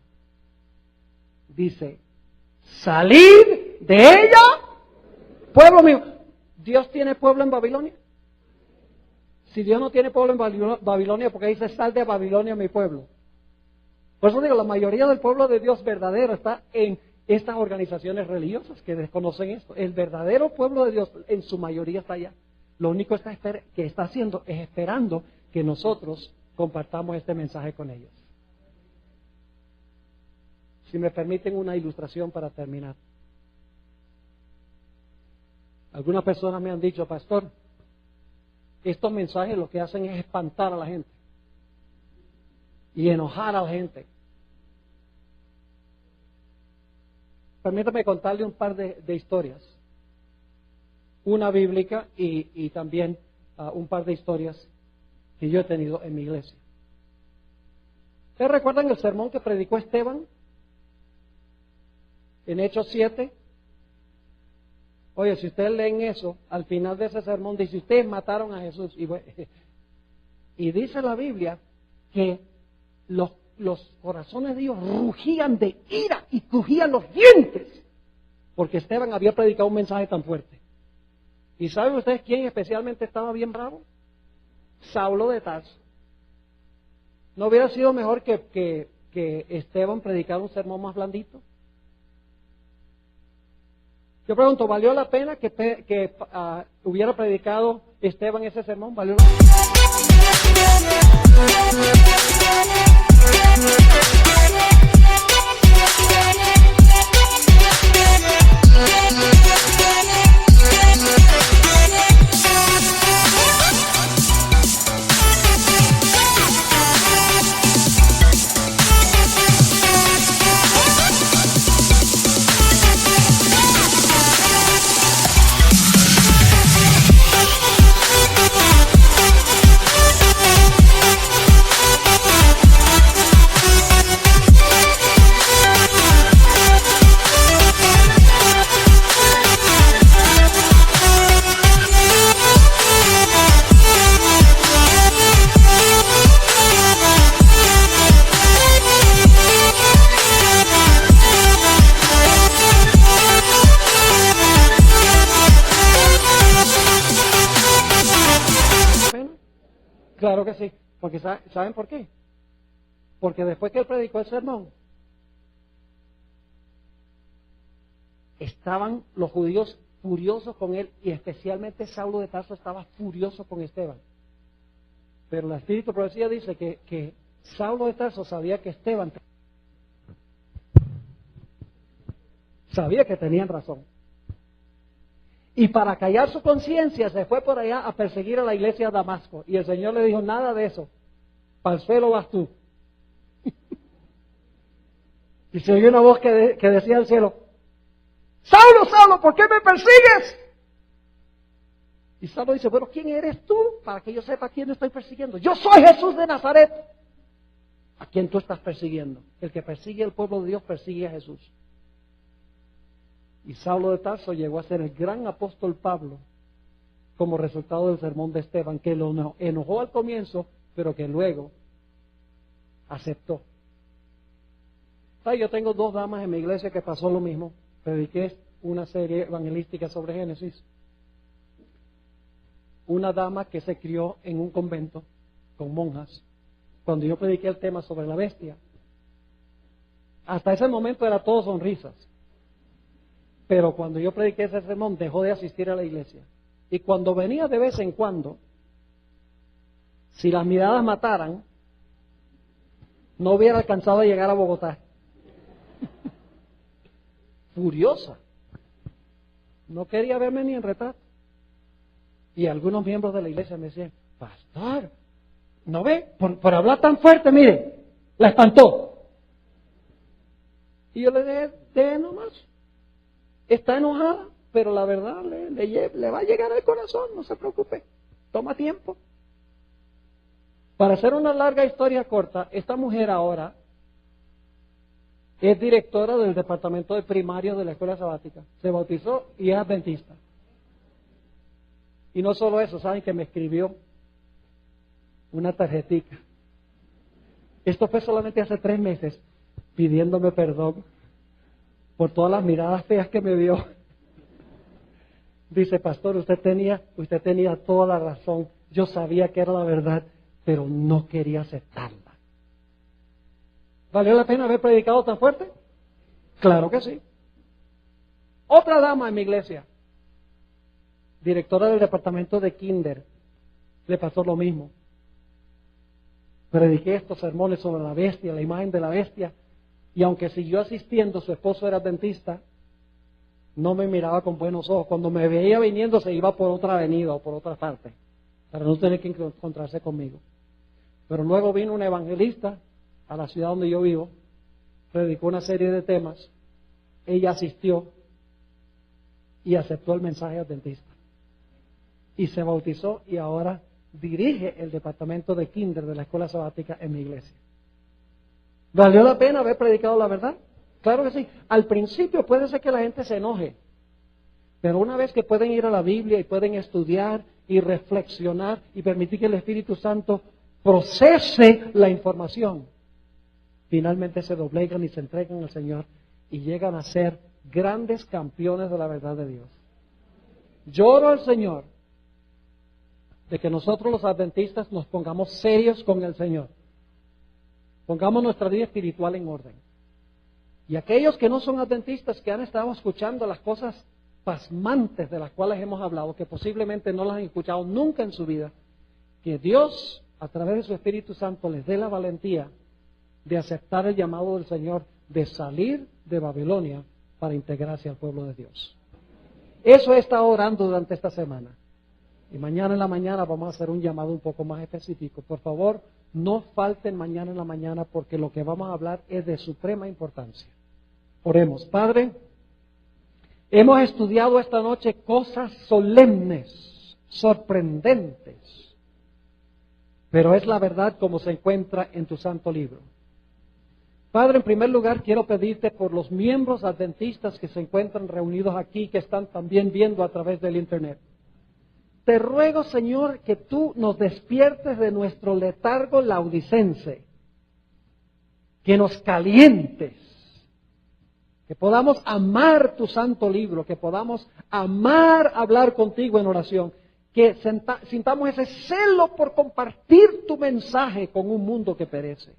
Dice, salid de ella, pueblo mío. ¿Dios tiene pueblo en Babilonia? Si Dios no tiene pueblo en Babilonia, porque dice, sal de Babilonia mi pueblo. Por eso digo, la mayoría del pueblo de Dios verdadero está en estas organizaciones religiosas que desconocen esto. El verdadero pueblo de Dios en su mayoría está allá. Lo único que está haciendo es esperando que nosotros compartamos este mensaje con ellos. Si me permiten una ilustración para terminar. Algunas personas me han dicho, pastor, estos mensajes lo que hacen es espantar a la gente y enojar a la gente. Permítame contarle un par de historias. Una bíblica y también un par de historias que yo he tenido en mi iglesia. ¿Ustedes recuerdan el sermón que predicó Esteban? En Hechos 7. Oye, si ustedes leen eso, al final de ese sermón dice, ustedes mataron a Jesús. Y dice la Biblia que los corazones de Dios rugían de ira y crujían los dientes, porque Esteban había predicado un mensaje tan fuerte. ¿Y saben ustedes quién especialmente estaba bien bravo? Saulo de Tarso. ¿No hubiera sido mejor que Esteban predicara un sermón más blandito? Yo pregunto, ¿valió la pena que hubiera predicado Esteban ese sermón? ¿Valió la pena? sí. Porque ¿saben por qué? Porque después que él predicó el sermón, estaban los judíos furiosos con él, y especialmente Saulo de Tarso estaba furioso con Esteban. Pero el Espíritu de Profecía dice que Saulo de Tarso sabía que Esteban sabía que tenían razón. Y para callar su conciencia se fue por allá a perseguir a la iglesia de Damasco. Y el Señor le dijo, nada de eso, para el suelo vas tú. Y se oyó una voz que decía al cielo, Saulo, Saulo, ¿por qué me persigues? Y Saulo dice, bueno, ¿quién eres tú? Para que yo sepa a quién estoy persiguiendo. Yo soy Jesús de Nazaret. ¿A quién tú estás persiguiendo? El que persigue al pueblo de Dios persigue a Jesús. Y Saulo de Tarso llegó a ser el gran apóstol Pablo como resultado del sermón de Esteban, que lo enojó al comienzo, pero que luego aceptó. Yo tengo 2 damas en mi iglesia que pasó lo mismo. Prediqué una serie evangelística sobre Génesis. Una dama que se crió en un convento con monjas, cuando yo prediqué el tema sobre la bestia. Hasta ese momento era todo sonrisas. Pero cuando yo prediqué ese sermón, dejó de asistir a la iglesia. Y cuando venía de vez en cuando, si las miradas mataran, no hubiera alcanzado a llegar a Bogotá. Furiosa. No quería verme ni en retrato. Y algunos miembros de la iglesia me decían, pastor, ¿no ve? Por hablar tan fuerte, mire, la espantó. Y yo le dije, de nomás. Está enojada, pero la verdad le va a llegar al corazón, no se preocupe. Toma tiempo. Para hacer una larga historia corta, esta mujer ahora es directora del departamento de primario de la escuela sabática. Se bautizó y es adventista. Y no solo eso, saben que me escribió una tarjetita. Esto fue solamente hace 3 meses, pidiéndome perdón por todas las miradas feas que me vio. Dice, pastor, usted tenía toda la razón. Yo sabía que era la verdad, pero no quería aceptarla. ¿Valió la pena haber predicado tan fuerte? Claro que sí. Otra dama en mi iglesia, directora del departamento de Kinder, le pasó lo mismo. Prediqué estos sermones sobre la bestia, la imagen de la bestia, y aunque siguió asistiendo, su esposo era adventista, no me miraba con buenos ojos. Cuando me veía viniendo se iba por otra avenida o por otra parte, para no tener que encontrarse conmigo. Pero luego vino un evangelista a la ciudad donde yo vivo, predicó una serie de temas, ella asistió y aceptó el mensaje adventista. Y se bautizó y ahora dirige el departamento de Kinder de la escuela sabática en mi iglesia. ¿Valió la pena haber predicado la verdad? Claro que sí. Al principio puede ser que la gente se enoje, pero una vez que pueden ir a la Biblia y pueden estudiar y reflexionar y permitir que el Espíritu Santo procese la información, finalmente se doblegan y se entregan al Señor y llegan a ser grandes campeones de la verdad de Dios. Lloro al Señor de que nosotros los adventistas nos pongamos serios con el Señor. Pongamos nuestra vida espiritual en orden. Y aquellos que no son adventistas, que han estado escuchando las cosas pasmantes de las cuales hemos hablado, que posiblemente no las han escuchado nunca en su vida, que Dios, a través de su Espíritu Santo, les dé la valentía de aceptar el llamado del Señor de salir de Babilonia para integrarse al pueblo de Dios. Eso he estado orando durante esta semana. Y mañana en la mañana vamos a hacer un llamado un poco más específico. Por favor, no falten mañana en la mañana porque lo que vamos a hablar es de suprema importancia. Oremos. Padre, hemos estudiado esta noche cosas solemnes, sorprendentes, pero es la verdad como se encuentra en tu santo libro. Padre, en primer lugar quiero pedirte por los miembros adventistas que se encuentran reunidos aquí, que están también viendo a través del internet. Te ruego, Señor, que tú nos despiertes de nuestro letargo laudicense, que nos calientes, que podamos amar tu santo libro, que podamos amar hablar contigo en oración, que sintamos ese celo por compartir tu mensaje con un mundo que perece.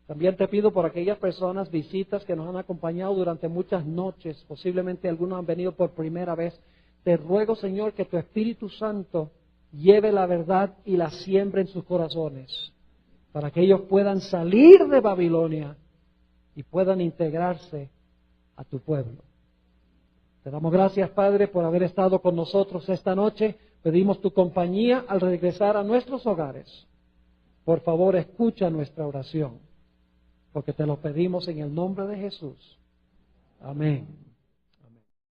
También te pido por aquellas personas, visitas que nos han acompañado durante muchas noches, posiblemente algunos han venido por primera vez. Te ruego, Señor, que tu Espíritu Santo lleve la verdad y la siembre en sus corazones, para que ellos puedan salir de Babilonia y puedan integrarse a tu pueblo. Te damos gracias, Padre, por haber estado con nosotros esta noche. Pedimos tu compañía al regresar a nuestros hogares. Por favor, escucha nuestra oración, porque te lo pedimos en el nombre de Jesús. Amén.